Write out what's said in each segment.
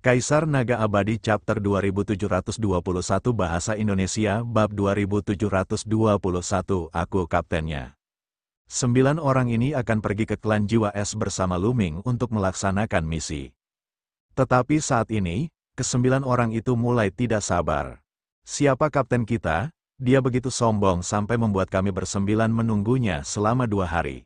Kaisar Naga Abadi Chapter 2721 Bahasa Indonesia Bab 2721 Aku Kaptennya. 9 orang ini akan pergi ke klan Jiwa Es bersama Lu Ming untuk melaksanakan misi. Tetapi saat ini, ke-9 orang itu mulai tidak sabar. Siapa kapten kita? Dia begitu sombong sampai membuat kami bersembilan menunggunya selama 2 hari.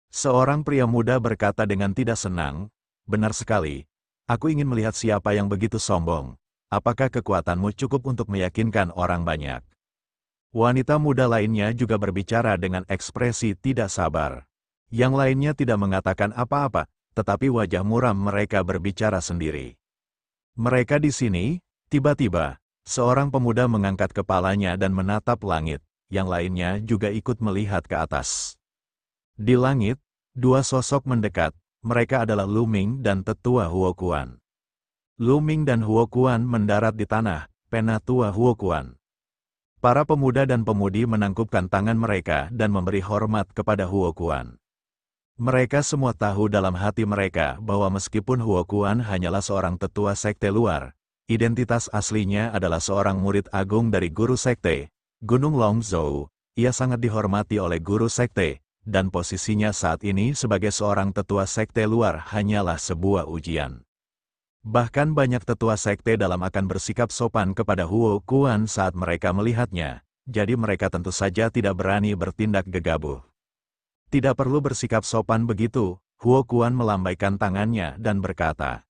Seorang pria muda berkata dengan tidak senang, "Benar sekali. Aku ingin melihat siapa yang begitu sombong. Apakah kekuatanmu cukup untuk meyakinkan orang banyak?" Wanita muda lainnya juga berbicara dengan ekspresi tidak sabar. Yang lainnya tidak mengatakan apa-apa, tetapi wajah muram mereka berbicara sendiri. Mereka di sini, tiba-tiba, seorang pemuda mengangkat kepalanya dan menatap langit, yang lainnya juga ikut melihat ke atas. Di langit, 2 sosok mendekat. Mereka adalah Lu Ming dan Tetua Huo Quan. Lu Ming dan Huo Quan mendarat di tanah, Penatua Huo Quan. Para pemuda dan pemudi menangkupkan tangan mereka dan memberi hormat kepada Huo Quan. Mereka semua tahu dalam hati mereka bahwa meskipun Huo Quan hanyalah seorang tetua sekte luar, identitas aslinya adalah seorang murid agung dari guru sekte, Gunung Longzhou. Ia sangat dihormati oleh guru sekte, dan posisinya saat ini sebagai seorang tetua sekte luar hanyalah sebuah ujian. Bahkan banyak tetua sekte dalam akan bersikap sopan kepada Huo Quan saat mereka melihatnya, jadi mereka tentu saja tidak berani bertindak gegabah. Tidak perlu bersikap sopan begitu, Huo Quan melambaikan tangannya dan berkata.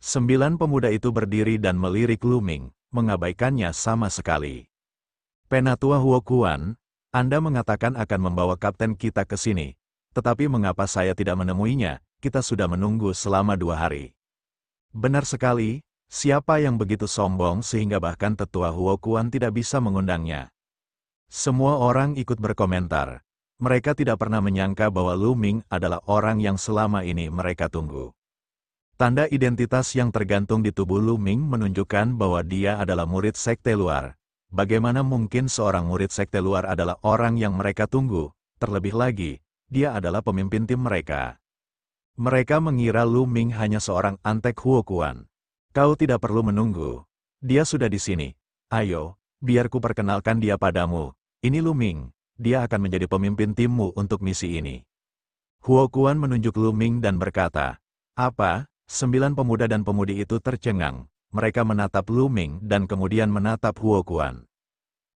9 pemuda itu berdiri dan melirik Lu Ming, mengabaikannya sama sekali. Penatua Huo Quan, Anda mengatakan akan membawa kapten kita ke sini, tetapi mengapa saya tidak menemuinya? Kita sudah menunggu selama 2 hari. Benar sekali, siapa yang begitu sombong sehingga bahkan Tetua Huo Quan tidak bisa mengundangnya? Semua orang ikut berkomentar. Mereka tidak pernah menyangka bahwa Lu Ming adalah orang yang selama ini mereka tunggu. Tanda identitas yang tergantung di tubuh Lu Ming menunjukkan bahwa dia adalah murid sekte luar. Bagaimana mungkin seorang murid sekte luar adalah orang yang mereka tunggu? Terlebih lagi, dia adalah pemimpin tim mereka. Mereka mengira Lu Ming hanya seorang antek Huo Quan. Kau tidak perlu menunggu. Dia sudah di sini. Ayo, biar ku perkenalkan dia padamu. Ini Lu Ming. Dia akan menjadi pemimpin timmu untuk misi ini. Huo Quan menunjuk Lu Ming dan berkata, "Apa?" 9 pemuda dan pemudi itu tercengang. Mereka menatap Lu Ming dan kemudian menatap Huo Quan.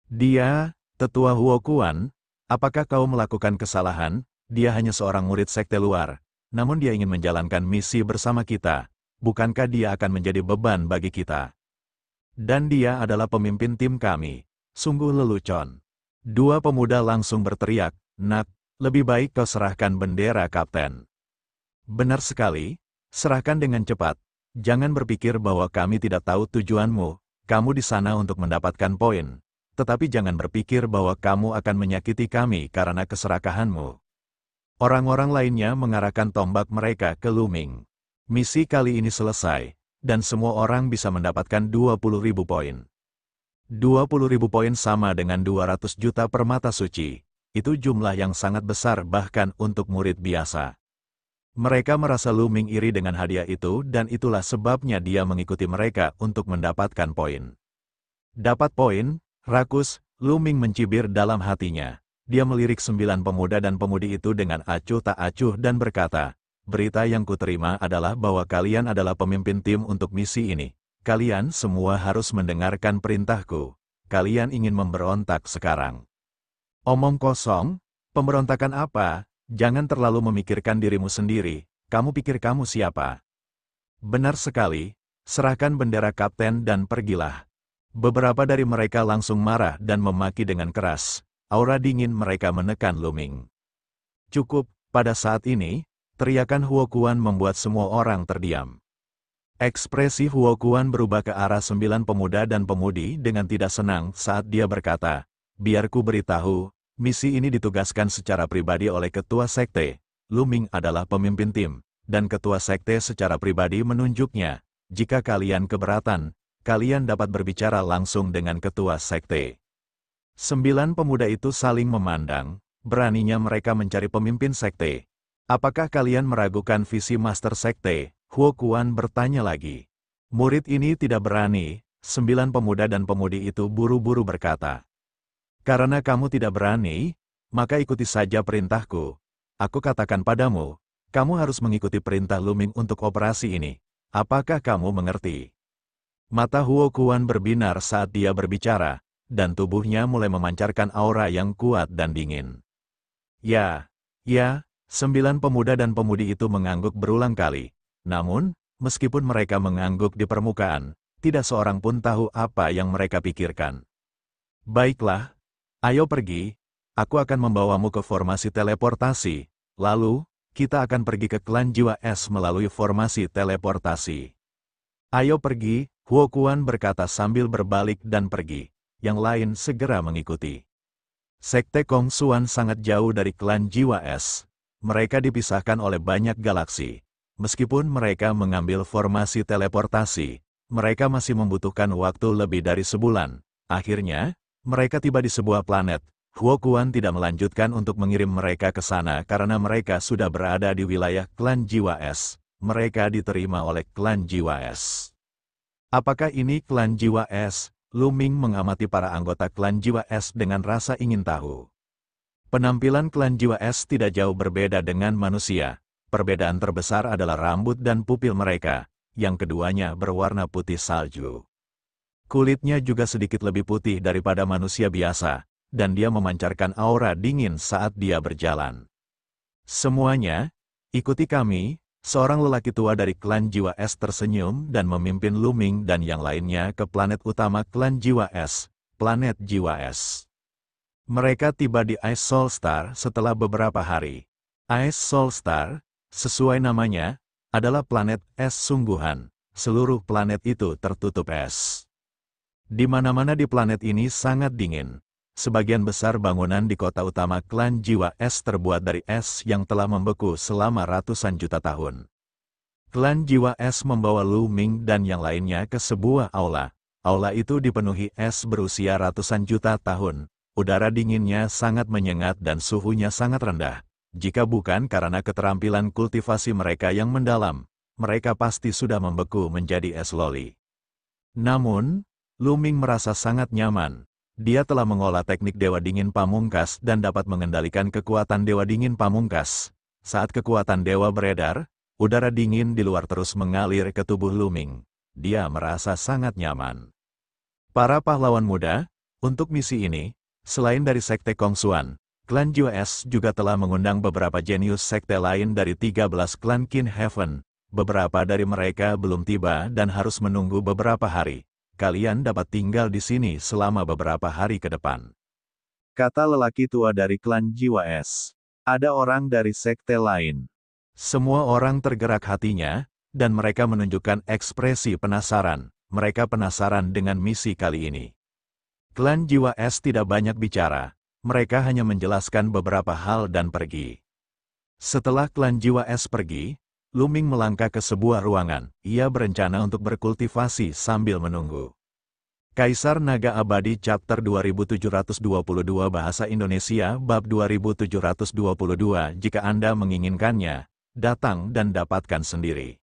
Dia, Tetua Huo Quan, apakah kau melakukan kesalahan? Dia hanya seorang murid sekte luar, namun dia ingin menjalankan misi bersama kita. Bukankah dia akan menjadi beban bagi kita? Dan dia adalah pemimpin tim kami. Sungguh lelucon. 2 pemuda langsung berteriak, "Nak, lebih baik kau serahkan bendera kapten." Benar sekali, serahkan dengan cepat. Jangan berpikir bahwa kami tidak tahu tujuanmu, kamu di sana untuk mendapatkan poin. Tetapi jangan berpikir bahwa kamu akan menyakiti kami karena keserakahanmu. Orang-orang lainnya mengarahkan tombak mereka ke Lu Ming. Misi kali ini selesai, dan semua orang bisa mendapatkan 20.000 poin. 20.000 poin sama dengan 200 juta permata suci. Itu jumlah yang sangat besar bahkan untuk murid biasa. Mereka merasa Lu Ming iri dengan hadiah itu dan itulah sebabnya dia mengikuti mereka untuk mendapatkan poin. Dapat poin, rakus, Lu Ming mencibir dalam hatinya. Dia melirik 9 pemuda dan pemudi itu dengan acuh tak acuh dan berkata, "Berita yang kuterima adalah bahwa kalian adalah pemimpin tim untuk misi ini. Kalian semua harus mendengarkan perintahku. Kalian ingin memberontak sekarang." Omong kosong, pemberontakan apa? Jangan terlalu memikirkan dirimu sendiri, kamu pikir kamu siapa? Benar sekali, serahkan bendera kapten dan pergilah. Beberapa dari mereka langsung marah dan memaki dengan keras. Aura dingin mereka menekan Lu Ming. Cukup, pada saat ini, teriakan Huo Quan membuat semua orang terdiam. Ekspresi Huo Quan berubah ke arah 9 pemuda dan pemudi dengan tidak senang saat dia berkata, "Biar ku beritahu, misi ini ditugaskan secara pribadi oleh ketua sekte. Lu Ming adalah pemimpin tim, dan ketua sekte secara pribadi menunjuknya. Jika kalian keberatan, kalian dapat berbicara langsung dengan ketua sekte." 9 pemuda itu saling memandang, beraninya mereka mencari pemimpin sekte. "Apakah kalian meragukan visi master sekte?" Huo Quan bertanya lagi. Murid ini tidak berani, 9 pemuda dan pemudi itu buru-buru berkata. Karena kamu tidak berani, maka ikuti saja perintahku. Aku katakan padamu, kamu harus mengikuti perintah Luming untuk operasi ini. Apakah kamu mengerti? Mata Huo Kuan berbinar saat dia berbicara, dan tubuhnya mulai memancarkan aura yang kuat dan dingin. Ya, 9 pemuda dan pemudi itu mengangguk berulang kali. Namun, meskipun mereka mengangguk di permukaan, tidak seorang pun tahu apa yang mereka pikirkan. Baiklah, ayo pergi, aku akan membawamu ke formasi teleportasi, lalu, kita akan pergi ke klan jiwa es melalui formasi teleportasi. Ayo pergi, Huo Kuan berkata sambil berbalik dan pergi. Yang lain segera mengikuti. Sekte Kong Xuan sangat jauh dari klan jiwa es. Mereka dipisahkan oleh banyak galaksi. Meskipun mereka mengambil formasi teleportasi, mereka masih membutuhkan waktu lebih dari sebulan. Akhirnya, mereka tiba di sebuah planet. Huo Kuan tidak melanjutkan untuk mengirim mereka ke sana karena mereka sudah berada di wilayah klan jiwa es. Mereka diterima oleh klan jiwa es. Apakah ini klan jiwa es? Luming mengamati para anggota klan jiwa es dengan rasa ingin tahu. Penampilan klan jiwa es tidak jauh berbeda dengan manusia. Perbedaan terbesar adalah rambut dan pupil mereka, yang keduanya berwarna putih salju. Kulitnya juga sedikit lebih putih daripada manusia biasa, dan dia memancarkan aura dingin saat dia berjalan. Semuanya, ikuti kami. Seorang lelaki tua dari klan jiwa es tersenyum dan memimpin Luming dan yang lainnya ke planet utama klan jiwa es, planet jiwa es. Mereka tiba di Ice Soul Star setelah beberapa hari. Ice Soul Star, sesuai namanya, adalah planet es sungguhan. Seluruh planet itu tertutup es. Di mana-mana di planet ini sangat dingin. Sebagian besar bangunan di kota utama klan jiwa es terbuat dari es yang telah membeku selama ratusan juta tahun. Klan jiwa es membawa Luming dan yang lainnya ke sebuah aula. Aula itu dipenuhi es berusia ratusan juta tahun. Udara dinginnya sangat menyengat dan suhunya sangat rendah. Jika bukan karena keterampilan kultivasi mereka yang mendalam, mereka pasti sudah membeku menjadi es loli. Namun, Luming merasa sangat nyaman. Dia telah mengolah teknik Dewa Dingin Pamungkas dan dapat mengendalikan kekuatan Dewa Dingin Pamungkas. Saat kekuatan Dewa beredar, udara dingin di luar terus mengalir ke tubuh Luming. Dia merasa sangat nyaman. Para pahlawan muda, untuk misi ini, selain dari Sekte Kong Xuan, klan jiwa es juga telah mengundang beberapa jenius sekte lain dari 13 klan Qin Heaven. Beberapa dari mereka belum tiba dan harus menunggu beberapa hari. Kalian dapat tinggal di sini selama beberapa hari ke depan. Kata lelaki tua dari klan jiwa es. Ada orang dari sekte lain. Semua orang tergerak hatinya, dan mereka menunjukkan ekspresi penasaran. Mereka penasaran dengan misi kali ini. Klan jiwa es tidak banyak bicara. Mereka hanya menjelaskan beberapa hal dan pergi. Setelah klan jiwa es pergi, Luming melangkah ke sebuah ruangan. Ia berencana untuk berkultivasi sambil menunggu. Kaisar Naga Abadi Chapter 2722 Bahasa Indonesia Bab 2722 Jika Anda menginginkannya, datang dan dapatkan sendiri.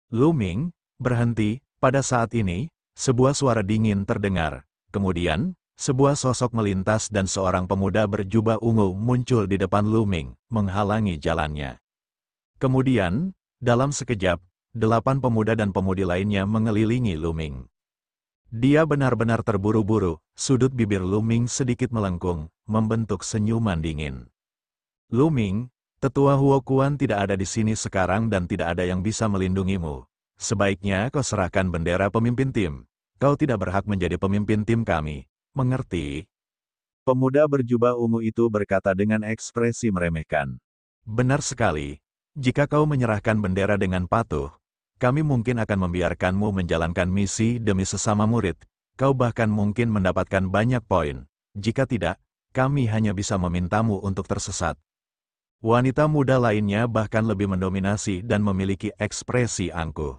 Luming berhenti. Pada saat ini, sebuah suara dingin terdengar. Kemudian, sebuah sosok melintas dan seorang pemuda berjubah ungu muncul di depan Luming, menghalangi jalannya. Kemudian, dalam sekejap, 8 pemuda dan pemudi lainnya mengelilingi Luming. Dia benar-benar terburu-buru, sudut bibir Luming sedikit melengkung, membentuk senyuman dingin. Luming, tetua Huo Kuan tidak ada di sini sekarang dan tidak ada yang bisa melindungimu. Sebaiknya kau serahkan bendera pemimpin tim. Kau tidak berhak menjadi pemimpin tim kami. Mengerti? Pemuda berjubah ungu itu berkata dengan ekspresi meremehkan. Benar sekali. Jika kau menyerahkan bendera dengan patuh, kami mungkin akan membiarkanmu menjalankan misi demi sesama murid. Kau bahkan mungkin mendapatkan banyak poin. Jika tidak, kami hanya bisa memintamu untuk tersesat. Wanita muda lainnya bahkan lebih mendominasi dan memiliki ekspresi angkuh.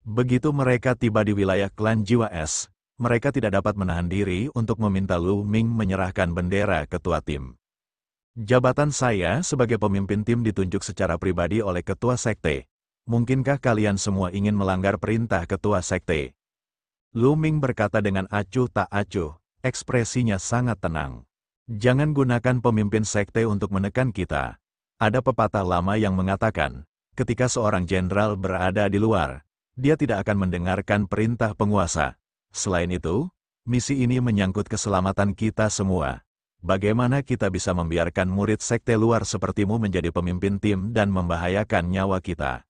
Begitu mereka tiba di wilayah klan jiwa es, mereka tidak dapat menahan diri untuk meminta Luming menyerahkan bendera ketua tim. Jabatan saya sebagai pemimpin tim ditunjuk secara pribadi oleh ketua sekte. mungkinkah kalian semua ingin melanggar perintah ketua sekte? Lu Ming berkata dengan acuh tak acuh, ekspresinya sangat tenang. Jangan gunakan pemimpin sekte untuk menekan kita. Ada pepatah lama yang mengatakan, ketika seorang jenderal berada di luar, dia tidak akan mendengarkan perintah penguasa. Selain itu, misi ini menyangkut keselamatan kita semua. Bagaimana kita bisa membiarkan murid sekte luar sepertimu menjadi pemimpin tim dan membahayakan nyawa kita?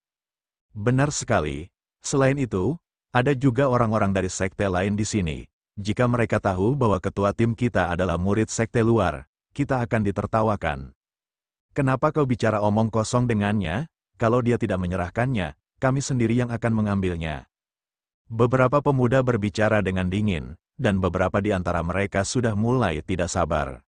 Benar sekali. Selain itu, ada juga orang-orang dari sekte lain di sini. Jika mereka tahu bahwa ketua tim kita adalah murid sekte luar, kita akan ditertawakan. Kenapa kau bicara omong kosong dengannya? Kalau dia tidak menyerahkannya, kami sendiri yang akan mengambilnya. Beberapa pemuda berbicara dengan dingin, dan beberapa di antara mereka sudah mulai tidak sabar.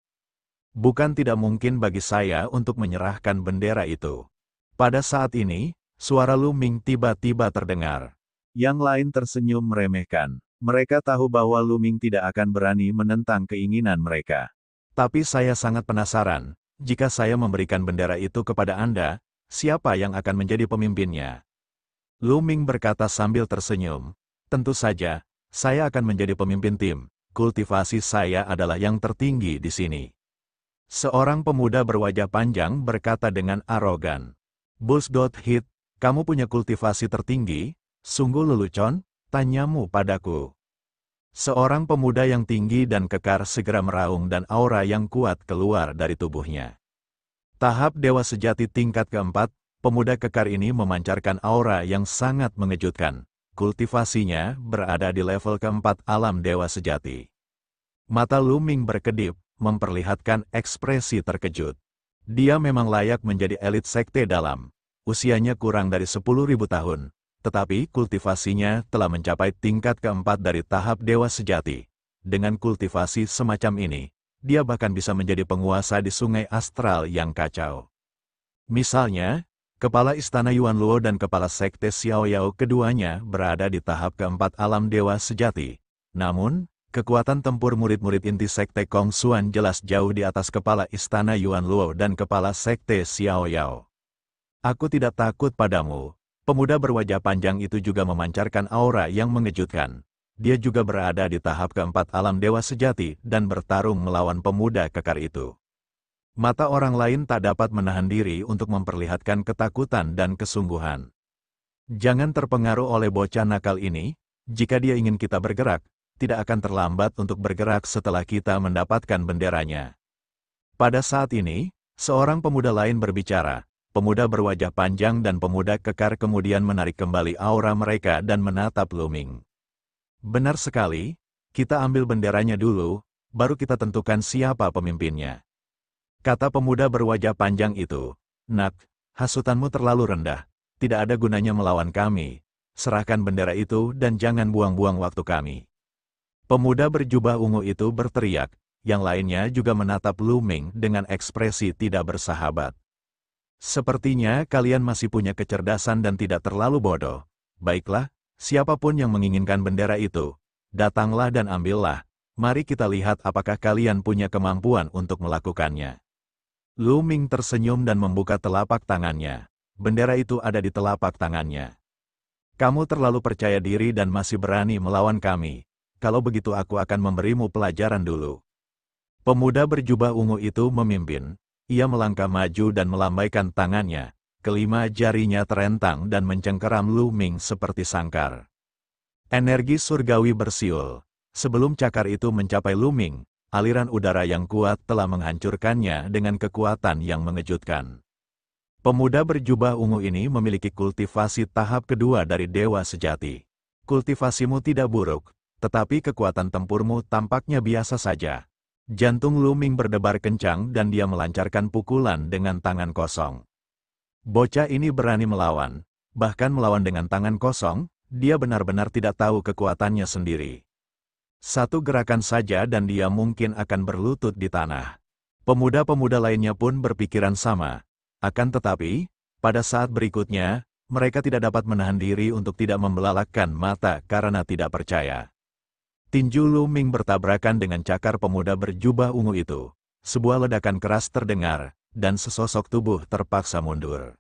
Bukan tidak mungkin bagi saya untuk menyerahkan bendera itu. Pada saat ini, suara Lu Ming tiba-tiba terdengar. Yang lain tersenyum meremehkan. Mereka tahu bahwa Lu Ming tidak akan berani menentang keinginan mereka. Tapi saya sangat penasaran, jika saya memberikan bendera itu kepada Anda, siapa yang akan menjadi pemimpinnya? Lu Ming berkata sambil tersenyum. Tentu saja, saya akan menjadi pemimpin tim. Kultivasi saya adalah yang tertinggi di sini. Seorang pemuda berwajah panjang berkata dengan arogan. Bullshit, kamu punya kultivasi tertinggi? Sungguh lelucon, tanyamu padaku. Seorang pemuda yang tinggi dan kekar segera meraung dan aura yang kuat keluar dari tubuhnya. Tahap Dewa Sejati tingkat keempat, pemuda kekar ini memancarkan aura yang sangat mengejutkan. Kultivasinya berada di level keempat alam Dewa Sejati. Mata Lu Ming berkedip, memperlihatkan ekspresi terkejut. Dia memang layak menjadi elit sekte dalam. Usianya kurang dari 10.000 tahun. Tetapi kultivasinya telah mencapai tingkat keempat dari tahap Dewa Sejati. Dengan kultivasi semacam ini, dia bahkan bisa menjadi penguasa di sungai astral yang kacau. Misalnya, Kepala Istana Yuan Luo dan Kepala Sekte Xiao Yao keduanya berada di tahap keempat alam Dewa Sejati. Namun, kekuatan tempur murid-murid inti Sekte Kong Xuan jelas jauh di atas Kepala Istana Yuan Luo dan Kepala Sekte Xiao Yao. Aku tidak takut padamu. Pemuda berwajah panjang itu juga memancarkan aura yang mengejutkan. Dia juga berada di tahap keempat alam Dewa Sejati dan bertarung melawan pemuda kekar itu. Mata orang lain tak dapat menahan diri untuk memperlihatkan ketakutan dan kesungguhan. Jangan terpengaruh oleh bocah nakal ini. Jika dia ingin kita bergerak, tidak akan terlambat untuk bergerak setelah kita mendapatkan benderanya. Pada saat ini, seorang pemuda lain berbicara. Pemuda berwajah panjang dan pemuda kekar kemudian menarik kembali aura mereka dan menatap Lu Ming. Benar sekali, kita ambil benderanya dulu, baru kita tentukan siapa pemimpinnya. Kata pemuda berwajah panjang itu. Nak, hasutanmu terlalu rendah, tidak ada gunanya melawan kami. Serahkan bendera itu dan jangan buang-buang waktu kami. Pemuda berjubah ungu itu berteriak, yang lainnya juga menatap Lu Ming dengan ekspresi tidak bersahabat. Sepertinya kalian masih punya kecerdasan dan tidak terlalu bodoh. Baiklah, siapapun yang menginginkan bendera itu, datanglah dan ambillah. Mari kita lihat apakah kalian punya kemampuan untuk melakukannya. Lu Ming tersenyum dan membuka telapak tangannya. Bendera itu ada di telapak tangannya. Kamu terlalu percaya diri dan masih berani melawan kami. Kalau begitu aku akan memberimu pelajaran dulu. Pemuda berjubah ungu itu memimpin. Ia melangkah maju dan melambaikan tangannya. Kelima jarinya terentang dan mencengkeram Lu Ming seperti sangkar. Energi surgawi bersiul. Sebelum cakar itu mencapai Lu Ming, aliran udara yang kuat telah menghancurkannya dengan kekuatan yang mengejutkan. Pemuda berjubah ungu ini memiliki kultivasi tahap kedua dari Dewa Sejati. Kultivasimu tidak buruk, tetapi kekuatan tempurmu tampaknya biasa saja. Jantung Lu Ming berdebar kencang dan dia melancarkan pukulan dengan tangan kosong. Bocah ini berani melawan, bahkan melawan dengan tangan kosong, dia benar-benar tidak tahu kekuatannya sendiri. Satu gerakan saja dan dia mungkin akan berlutut di tanah. Pemuda-pemuda lainnya pun berpikiran sama. Akan tetapi, pada saat berikutnya, mereka tidak dapat menahan diri untuk tidak membelalakkan mata karena tidak percaya. Tinju Lu Ming bertabrakan dengan cakar pemuda berjubah ungu itu. Sebuah ledakan keras terdengar, dan sesosok tubuh terpaksa mundur.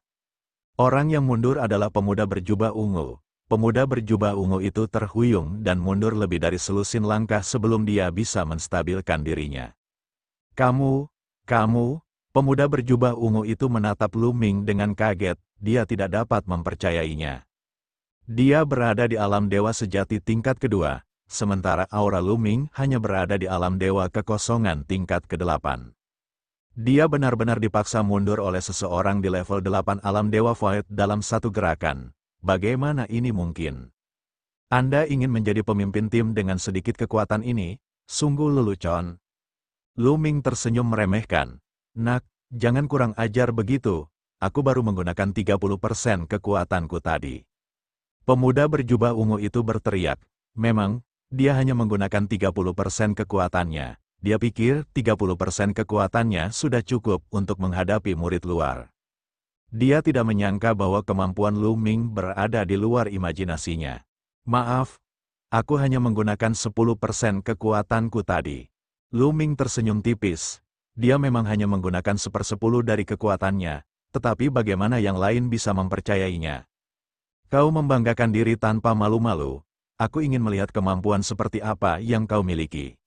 Orang yang mundur adalah pemuda berjubah ungu. Pemuda berjubah ungu itu terhuyung dan mundur lebih dari selusin langkah sebelum dia bisa menstabilkan dirinya. Kamu, pemuda berjubah ungu itu menatap Lu Ming dengan kaget, dia tidak dapat mempercayainya. Dia berada di alam dewa sejati tingkat kedua, sementara aura Lu Ming hanya berada di alam dewa kekosongan tingkat ke-8. Dia benar-benar dipaksa mundur oleh seseorang di level 8 alam dewa void dalam satu gerakan. Bagaimana ini mungkin? Anda ingin menjadi pemimpin tim dengan sedikit kekuatan ini? Sungguh lelucon. Lu Ming tersenyum meremehkan. Nak, jangan kurang ajar begitu. Aku baru menggunakan 30% kekuatanku tadi. Pemuda berjubah ungu itu berteriak. Memang, dia hanya menggunakan 30% kekuatannya. Dia pikir 30% kekuatannya sudah cukup untuk menghadapi murid luar. Dia tidak menyangka bahwa kemampuan Lu Ming berada di luar imajinasinya. Maaf, aku hanya menggunakan 10% kekuatanku tadi. Lu Ming tersenyum tipis. Dia memang hanya menggunakan 1/10 dari kekuatannya, tetapi bagaimana yang lain bisa mempercayainya? Kau membanggakan diri tanpa malu-malu. Aku ingin melihat kemampuan seperti apa yang kau miliki.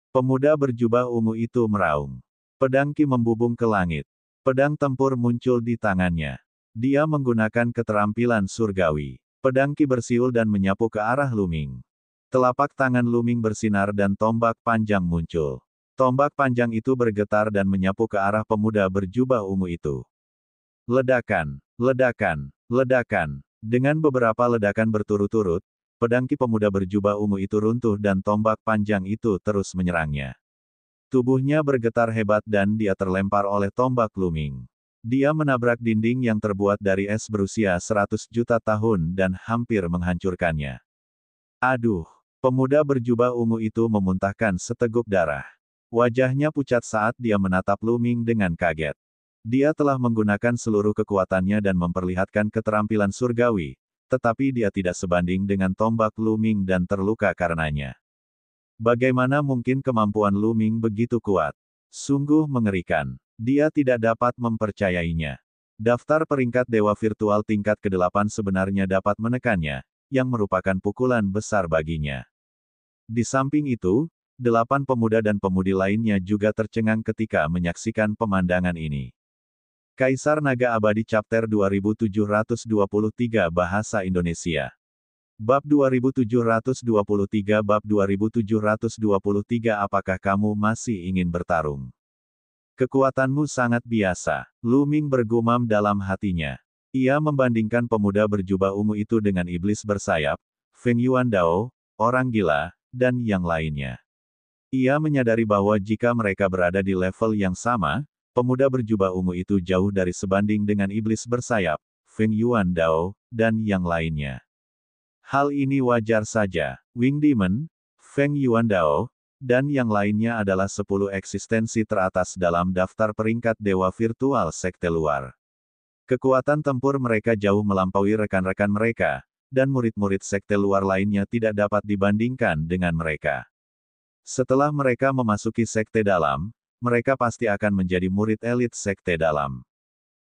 Pemuda berjubah ungu itu meraung. Pedang Qi membubung ke langit. Pedang tempur muncul di tangannya. Dia menggunakan keterampilan surgawi. Pedang Qi bersiul dan menyapu ke arah Lu Ming. Telapak tangan Lu Ming bersinar dan tombak panjang muncul. Tombak panjang itu bergetar dan menyapu ke arah pemuda berjubah ungu itu. Ledakan, ledakan, ledakan. Dengan beberapa ledakan berturut-turut, pedang Qi pemuda berjubah ungu itu runtuh dan tombak panjang itu terus menyerangnya. Tubuhnya bergetar hebat dan dia terlempar oleh tombak Lu Ming. Dia menabrak dinding yang terbuat dari es berusia 100 juta tahun dan hampir menghancurkannya. Aduh! Pemuda berjubah ungu itu memuntahkan seteguk darah. Wajahnya pucat saat dia menatap Lu Ming dengan kaget. Dia telah menggunakan seluruh kekuatannya dan memperlihatkan keterampilan surgawi, tetapi dia tidak sebanding dengan tombak Lu Ming dan terluka karenanya. Bagaimana mungkin kemampuan Lu Ming begitu kuat? Sungguh mengerikan. Dia tidak dapat mempercayainya. Daftar peringkat dewa virtual tingkat ke-8 sebenarnya dapat menekannya, yang merupakan pukulan besar baginya. Di samping itu, 8 pemuda dan pemudi lainnya juga tercengang ketika menyaksikan pemandangan ini. Kaisar Naga Abadi Chapter 2723 Bahasa Indonesia. Bab 2723 Bab 2723 Apakah kamu masih ingin bertarung? Kekuatanmu sangat biasa. Lu Ming bergumam dalam hatinya. Ia membandingkan pemuda berjubah ungu itu dengan iblis bersayap, Feng Yuandao, orang gila, dan yang lainnya. Ia menyadari bahwa jika mereka berada di level yang sama, pemuda berjubah ungu itu jauh dari sebanding dengan iblis bersayap, Feng Yuandao, dan yang lainnya. Hal ini wajar saja. Wing Demon, Feng Yuandao, dan yang lainnya adalah 10 eksistensi teratas dalam daftar peringkat dewa virtual sekte luar. Kekuatan tempur mereka jauh melampaui rekan-rekan mereka, dan murid-murid sekte luar lainnya tidak dapat dibandingkan dengan mereka. Setelah mereka memasuki sekte dalam, mereka pasti akan menjadi murid elit sekte dalam.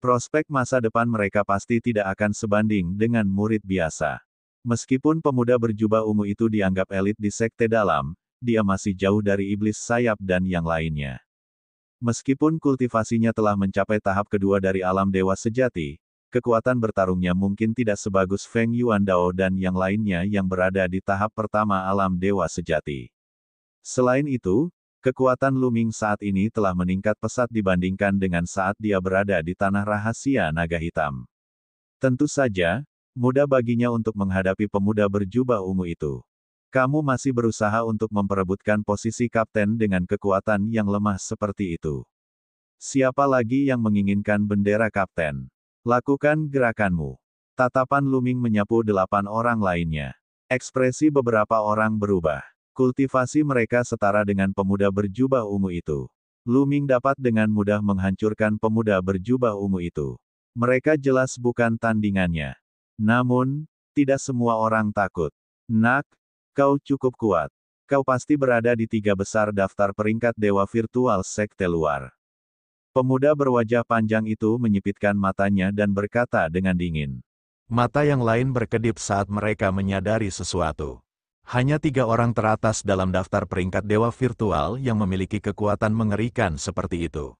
Prospek masa depan mereka pasti tidak akan sebanding dengan murid biasa. Meskipun pemuda berjubah ungu itu dianggap elit di sekte dalam, dia masih jauh dari iblis sayap dan yang lainnya. Meskipun kultivasinya telah mencapai tahap kedua dari alam dewa sejati, kekuatan bertarungnya mungkin tidak sebagus Feng Yuandao dan yang lainnya yang berada di tahap pertama alam dewa sejati. Selain itu, kekuatan Lu Ming saat ini telah meningkat pesat dibandingkan dengan saat dia berada di tanah rahasia naga hitam. Tentu saja, mudah baginya untuk menghadapi pemuda berjubah ungu itu. Kamu masih berusaha untuk memperebutkan posisi kapten dengan kekuatan yang lemah seperti itu. Siapa lagi yang menginginkan bendera kapten? Lakukan gerakanmu. Tatapan Lu Ming menyapu 8 orang lainnya. Ekspresi beberapa orang berubah. Kultivasi mereka setara dengan pemuda berjubah ungu itu. Lu Ming dapat dengan mudah menghancurkan pemuda berjubah ungu itu. Mereka jelas bukan tandingannya. Namun, tidak semua orang takut. Nak, kau cukup kuat. Kau pasti berada di 3 besar daftar peringkat dewa virtual sekte luar. Pemuda berwajah panjang itu menyipitkan matanya dan berkata dengan dingin. Mata yang lain berkedip saat mereka menyadari sesuatu. Hanya 3 orang teratas dalam daftar peringkat dewa virtual yang memiliki kekuatan mengerikan seperti itu.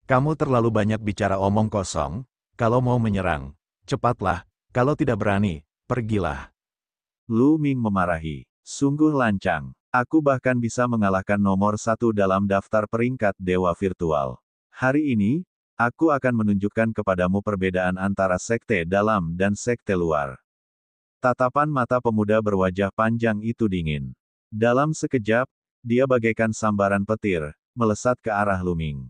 Kamu terlalu banyak bicara omong kosong. Kalau mau menyerang, cepatlah. Kalau tidak berani, pergilah. Lu Ming memarahi. Sungguh lancang. Aku bahkan bisa mengalahkan nomor 1 dalam daftar peringkat dewa virtual. Hari ini, aku akan menunjukkan kepadamu perbedaan antara sekte dalam dan sekte luar. Tatapan mata pemuda berwajah panjang itu dingin. Dalam sekejap, dia bagaikan sambaran petir, melesat ke arah Lu Ming.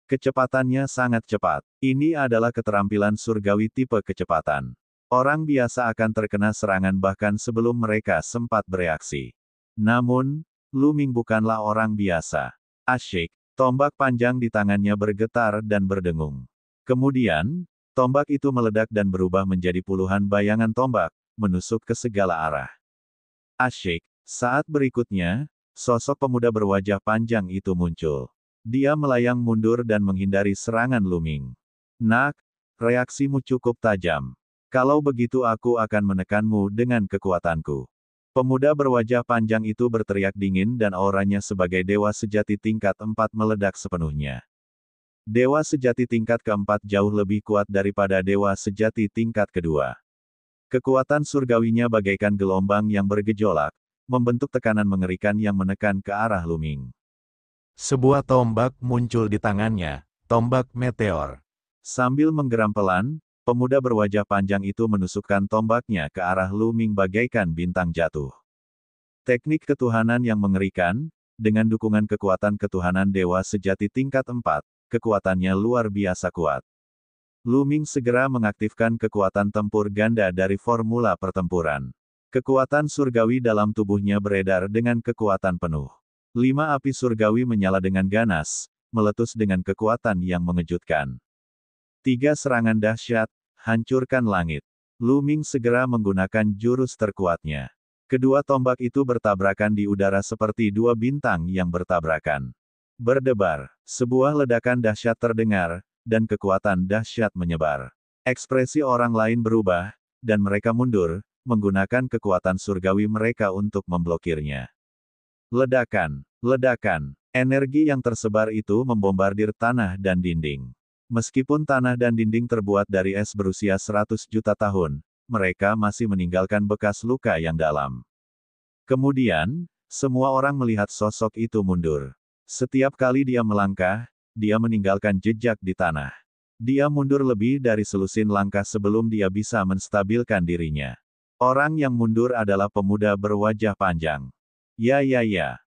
Kecepatannya sangat cepat. Ini adalah keterampilan surgawi tipe kecepatan. Orang biasa akan terkena serangan bahkan sebelum mereka sempat bereaksi. Namun, Lu Ming bukanlah orang biasa. Asyik. Tombak panjang di tangannya bergetar dan berdengung. Kemudian, tombak itu meledak dan berubah menjadi puluhan bayangan tombak, menusuk ke segala arah. Asyik. Saat berikutnya, sosok pemuda berwajah panjang itu muncul. Dia melayang mundur dan menghindari serangan Lu Ming. Nak, reaksimu cukup tajam. Kalau begitu aku akan menekanmu dengan kekuatanku. Pemuda berwajah panjang itu berteriak dingin dan auranya sebagai dewa sejati tingkat 4 meledak sepenuhnya. Dewa sejati tingkat keempat jauh lebih kuat daripada dewa sejati tingkat kedua. Kekuatan surgawinya bagaikan gelombang yang bergejolak, membentuk tekanan mengerikan yang menekan ke arah Lu Ming. Sebuah tombak muncul di tangannya, tombak meteor. Sambil menggeram pelan, pemuda berwajah panjang itu menusukkan tombaknya ke arah Lu Ming bagaikan bintang jatuh. Teknik ketuhanan yang mengerikan, dengan dukungan kekuatan ketuhanan dewa sejati tingkat 4, kekuatannya luar biasa kuat. Lu Ming segera mengaktifkan kekuatan tempur ganda dari formula pertempuran. Kekuatan surgawi dalam tubuhnya beredar dengan kekuatan penuh. 5 api surgawi menyala dengan ganas, meletus dengan kekuatan yang mengejutkan. 3 serangan dahsyat, hancurkan langit. Lu Ming segera menggunakan jurus terkuatnya. Kedua tombak itu bertabrakan di udara seperti 2 bintang yang bertabrakan. Berdebar, sebuah ledakan dahsyat terdengar, dan kekuatan dahsyat menyebar. Ekspresi orang lain berubah, dan mereka mundur, menggunakan kekuatan surgawi mereka untuk memblokirnya. Ledakan, ledakan, energi yang tersebar itu membombardir tanah dan dinding. Meskipun tanah dan dinding terbuat dari es berusia 100 juta tahun, mereka masih meninggalkan bekas luka yang dalam. Kemudian, semua orang melihat sosok itu mundur. Setiap kali dia melangkah, dia meninggalkan jejak di tanah. Dia mundur lebih dari selusin langkah sebelum dia bisa menstabilkan dirinya. Orang yang mundur adalah pemuda berwajah panjang. Ya,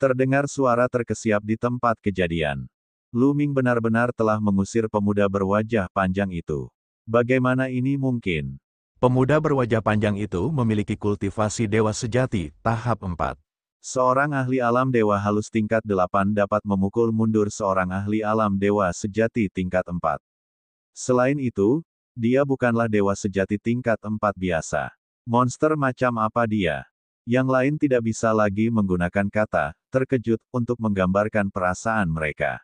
terdengar suara terkesiap di tempat kejadian. Lu Ming benar-benar telah mengusir pemuda berwajah panjang itu. Bagaimana ini mungkin? Pemuda berwajah panjang itu memiliki kultivasi dewa sejati, tahap 4. Seorang ahli alam dewa halus tingkat 8 dapat memukul mundur seorang ahli alam dewa sejati tingkat 4. Selain itu, dia bukanlah dewa sejati tingkat 4 biasa. Monster macam apa dia? Yang lain tidak bisa lagi menggunakan kata terkejut untuk menggambarkan perasaan mereka.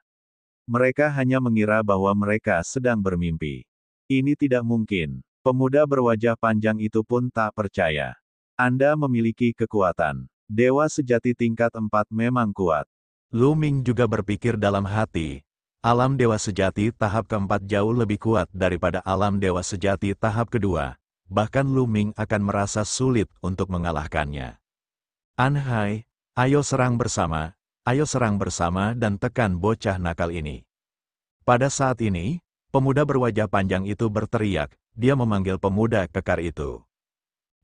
Mereka hanya mengira bahwa mereka sedang bermimpi. Ini tidak mungkin. Pemuda berwajah panjang itu pun tak percaya. Anda memiliki kekuatan. Dewa sejati tingkat 4 memang kuat. Lu Ming juga berpikir dalam hati. Alam dewa sejati tahap keempat jauh lebih kuat daripada alam dewa sejati tahap kedua. Bahkan Lu Ming akan merasa sulit untuk mengalahkannya. An Hai, ayo serang bersama dan tekan bocah nakal ini. Pada saat ini, pemuda berwajah panjang itu berteriak, dia memanggil pemuda kekar itu.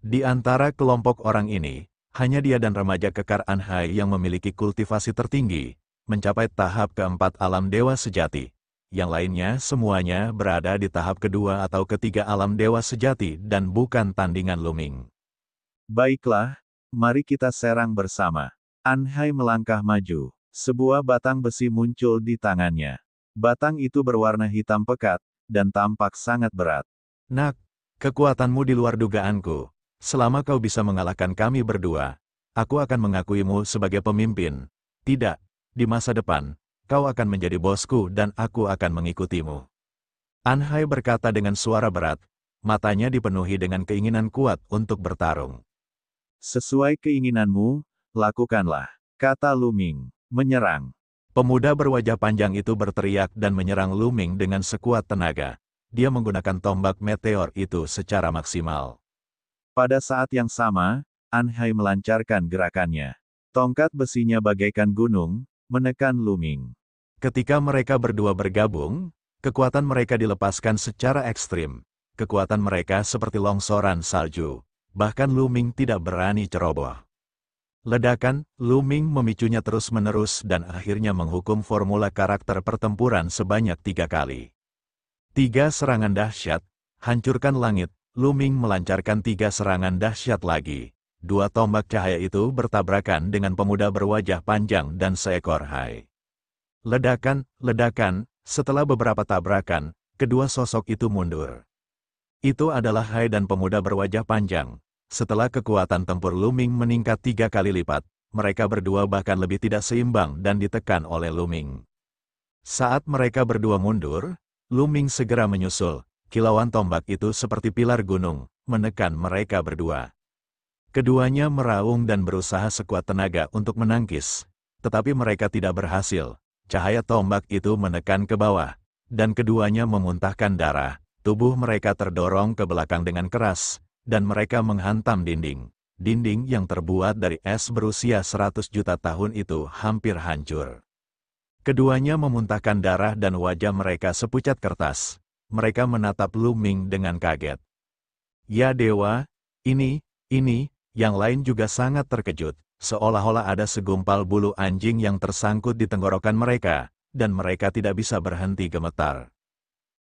Di antara kelompok orang ini, hanya dia dan remaja kekar An Hai yang memiliki kultivasi tertinggi, mencapai tahap keempat alam dewa sejati. Yang lainnya semuanya berada di tahap kedua atau ketiga alam dewa sejati dan bukan tandingan Lu Ming. Baiklah, mari kita serang bersama. An Hai melangkah maju. Sebuah batang besi muncul di tangannya. Batang itu berwarna hitam pekat, dan tampak sangat berat. Nak, kekuatanmu di luar dugaanku. Selama kau bisa mengalahkan kami berdua, aku akan mengakuimu sebagai pemimpin. Tidak, di masa depan, kau akan menjadi bosku dan aku akan mengikutimu. Anhai berkata dengan suara berat, matanya dipenuhi dengan keinginan kuat untuk bertarung. Sesuai keinginanmu, lakukanlah, kata Lu Ming, menyerang. Pemuda berwajah panjang itu berteriak dan menyerang Lu Ming dengan sekuat tenaga. Dia menggunakan tombak meteor itu secara maksimal. Pada saat yang sama, Anhai melancarkan gerakannya. Tongkat besinya bagaikan gunung, menekan Lu Ming. Ketika mereka berdua bergabung, kekuatan mereka dilepaskan secara ekstrim. Kekuatan mereka seperti longsoran salju. Bahkan Lu Ming tidak berani ceroboh. Ledakan, Lu Ming memicunya terus-menerus dan akhirnya menghukum formula karakter pertempuran sebanyak 3 kali. 3 serangan dahsyat, hancurkan langit, Lu Ming melancarkan 3 serangan dahsyat lagi. 2 tombak cahaya itu bertabrakan dengan pemuda berwajah panjang dan seekor hai. Ledakan, setelah beberapa tabrakan, kedua sosok itu mundur. Itu adalah Hai dan pemuda berwajah panjang. Setelah kekuatan tempur Lu Ming meningkat 3 kali lipat, mereka berdua bahkan lebih tidak seimbang dan ditekan oleh Lu Ming. Saat mereka berdua mundur, Lu Ming segera menyusul. Kilauan tombak itu seperti pilar gunung, menekan mereka berdua. Keduanya meraung dan berusaha sekuat tenaga untuk menangkis, tetapi mereka tidak berhasil. Cahaya tombak itu menekan ke bawah, dan keduanya memuntahkan darah. Tubuh mereka terdorong ke belakang dengan keras, dan mereka menghantam dinding. Dinding yang terbuat dari es berusia 100 juta tahun itu hampir hancur. Keduanya memuntahkan darah dan wajah mereka sepucat kertas. Mereka menatap Lu Ming dengan kaget. Ya dewa, ini, yang lain juga sangat terkejut. Seolah-olah ada segumpal bulu anjing yang tersangkut di tenggorokan mereka, dan mereka tidak bisa berhenti gemetar.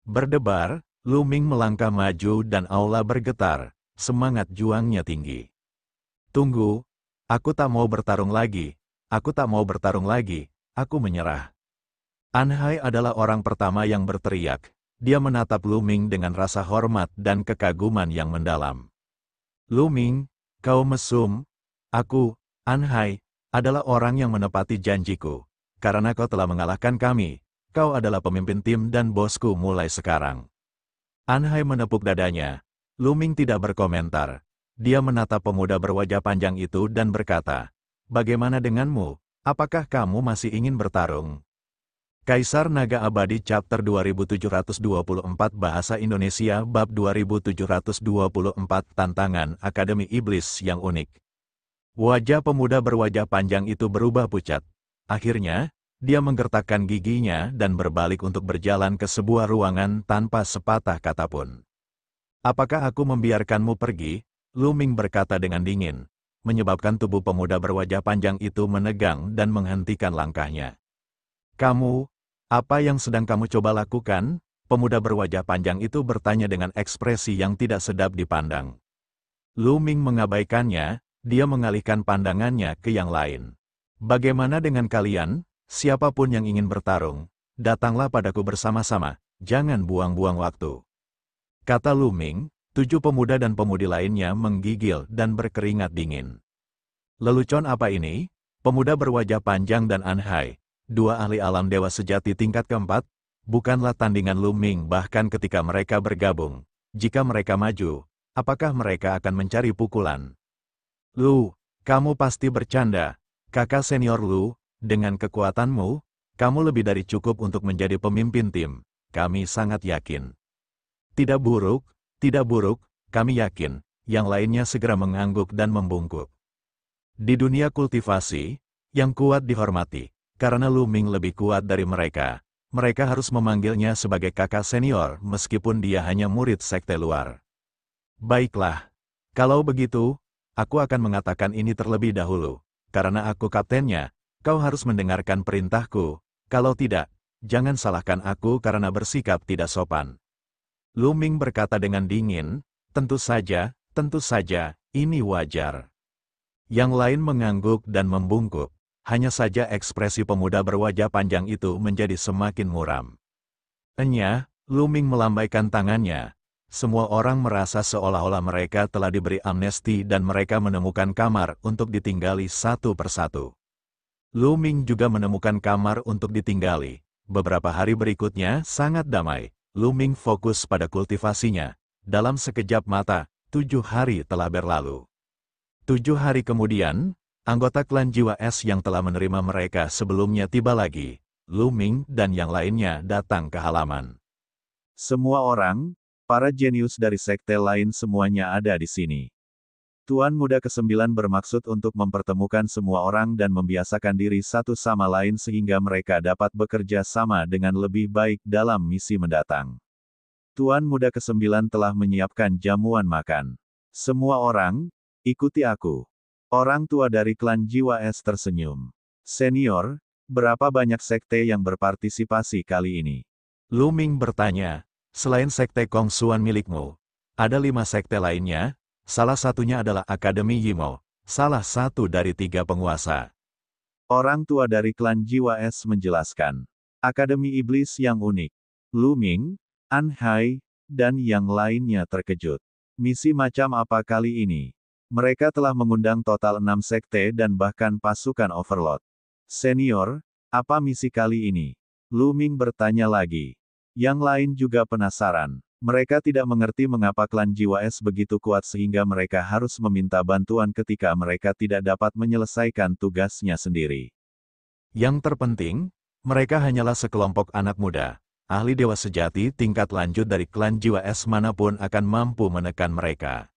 Berdebar, Lu Ming melangkah maju dan aula bergetar, semangat juangnya tinggi. Tunggu, aku tak mau bertarung lagi, aku menyerah. Anhai adalah orang pertama yang berteriak, dia menatap Lu Ming dengan rasa hormat dan kekaguman yang mendalam. Lu Ming, kau mesum, aku, Anhai, adalah orang yang menepati janjiku. Karena kau telah mengalahkan kami, kau adalah pemimpin tim dan bosku mulai sekarang. Anhai menepuk dadanya. Lu Ming tidak berkomentar. Dia menatap pemuda berwajah panjang itu dan berkata, bagaimana denganmu? Apakah kamu masih ingin bertarung? Kaisar Naga Abadi Chapter 2724 Bahasa Indonesia Bab 2724 Tantangan Akademi Iblis yang unik. Wajah pemuda berwajah panjang itu berubah pucat. Akhirnya, dia menggertakkan giginya dan berbalik untuk berjalan ke sebuah ruangan tanpa sepatah kata pun. Apakah aku membiarkanmu pergi? Lu Ming berkata dengan dingin, menyebabkan tubuh pemuda berwajah panjang itu menegang dan menghentikan langkahnya. Kamu, apa yang sedang kamu coba lakukan? Pemuda berwajah panjang itu bertanya dengan ekspresi yang tidak sedap dipandang. Lu Ming mengabaikannya. Dia mengalihkan pandangannya ke yang lain. Bagaimana dengan kalian? Siapapun yang ingin bertarung, datanglah padaku bersama-sama, jangan buang-buang waktu. Kata Lu Ming, 7 pemuda dan pemudi lainnya menggigil dan berkeringat dingin. Lelucon apa ini? Pemuda berwajah panjang dan Anhai, 2 ahli alam dewa sejati tingkat keempat, bukanlah tandingan Lu Ming bahkan ketika mereka bergabung. Jika mereka maju, apakah mereka akan mencari pukulan? Lu, kamu pasti bercanda. Kakak senior Lu, dengan kekuatanmu, kamu lebih dari cukup untuk menjadi pemimpin tim. Kami sangat yakin. Tidak buruk, kami yakin. Yang lainnya segera mengangguk dan membungkuk. Di dunia kultivasi, yang kuat dihormati. Karena Lu Ming lebih kuat dari mereka. Mereka harus memanggilnya sebagai kakak senior meskipun dia hanya murid sekte luar. Baiklah. Kalau begitu, aku akan mengatakan ini terlebih dahulu. Karena aku kaptennya, kau harus mendengarkan perintahku. Kalau tidak, jangan salahkan aku karena bersikap tidak sopan. Lu Ming berkata dengan dingin, tentu saja, ini wajar. Yang lain mengangguk dan membungkuk. Hanya saja ekspresi pemuda berwajah panjang itu menjadi semakin muram. Enya, Lu Ming melambaikan tangannya. Semua orang merasa seolah-olah mereka telah diberi amnesti dan mereka menemukan kamar untuk ditinggali satu persatu. Lu Ming juga menemukan kamar untuk ditinggali. Beberapa hari berikutnya sangat damai. Lu Ming fokus pada kultivasinya. Dalam sekejap mata, 7 hari telah berlalu. 7 hari kemudian, anggota klan Jiwa Es yang telah menerima mereka sebelumnya tiba lagi. Lu Ming dan yang lainnya datang ke halaman. Semua orang, para jenius dari sekte lain semuanya ada di sini. Tuan Muda ke-9 bermaksud untuk mempertemukan semua orang dan membiasakan diri satu sama lain sehingga mereka dapat bekerja sama dengan lebih baik dalam misi mendatang. Tuan Muda ke-9 telah menyiapkan jamuan makan. Semua orang, ikuti aku. Orang tua dari klan Jiwa Es tersenyum. Senior, berapa banyak sekte yang berpartisipasi kali ini? Lu Ming bertanya, selain sekte Kongsuan milikmu, ada 5 sekte lainnya? Salah satunya adalah Akademi Yimo, salah satu dari 3 penguasa. Orang tua dari klan Jiwa Es menjelaskan. Akademi Iblis yang unik. Lu Ming, An Hai, dan yang lainnya terkejut. Misi macam apa kali ini? Mereka telah mengundang total 6 sekte dan bahkan pasukan Overlord. Senior, apa misi kali ini? Lu Ming bertanya lagi. Yang lain juga penasaran. Mereka tidak mengerti mengapa klan Jiwa Es begitu kuat sehingga mereka harus meminta bantuan ketika mereka tidak dapat menyelesaikan tugasnya sendiri. Yang terpenting, mereka hanyalah sekelompok anak muda. Ahli dewa sejati tingkat lanjut dari klan Jiwa Es manapun akan mampu menekan mereka.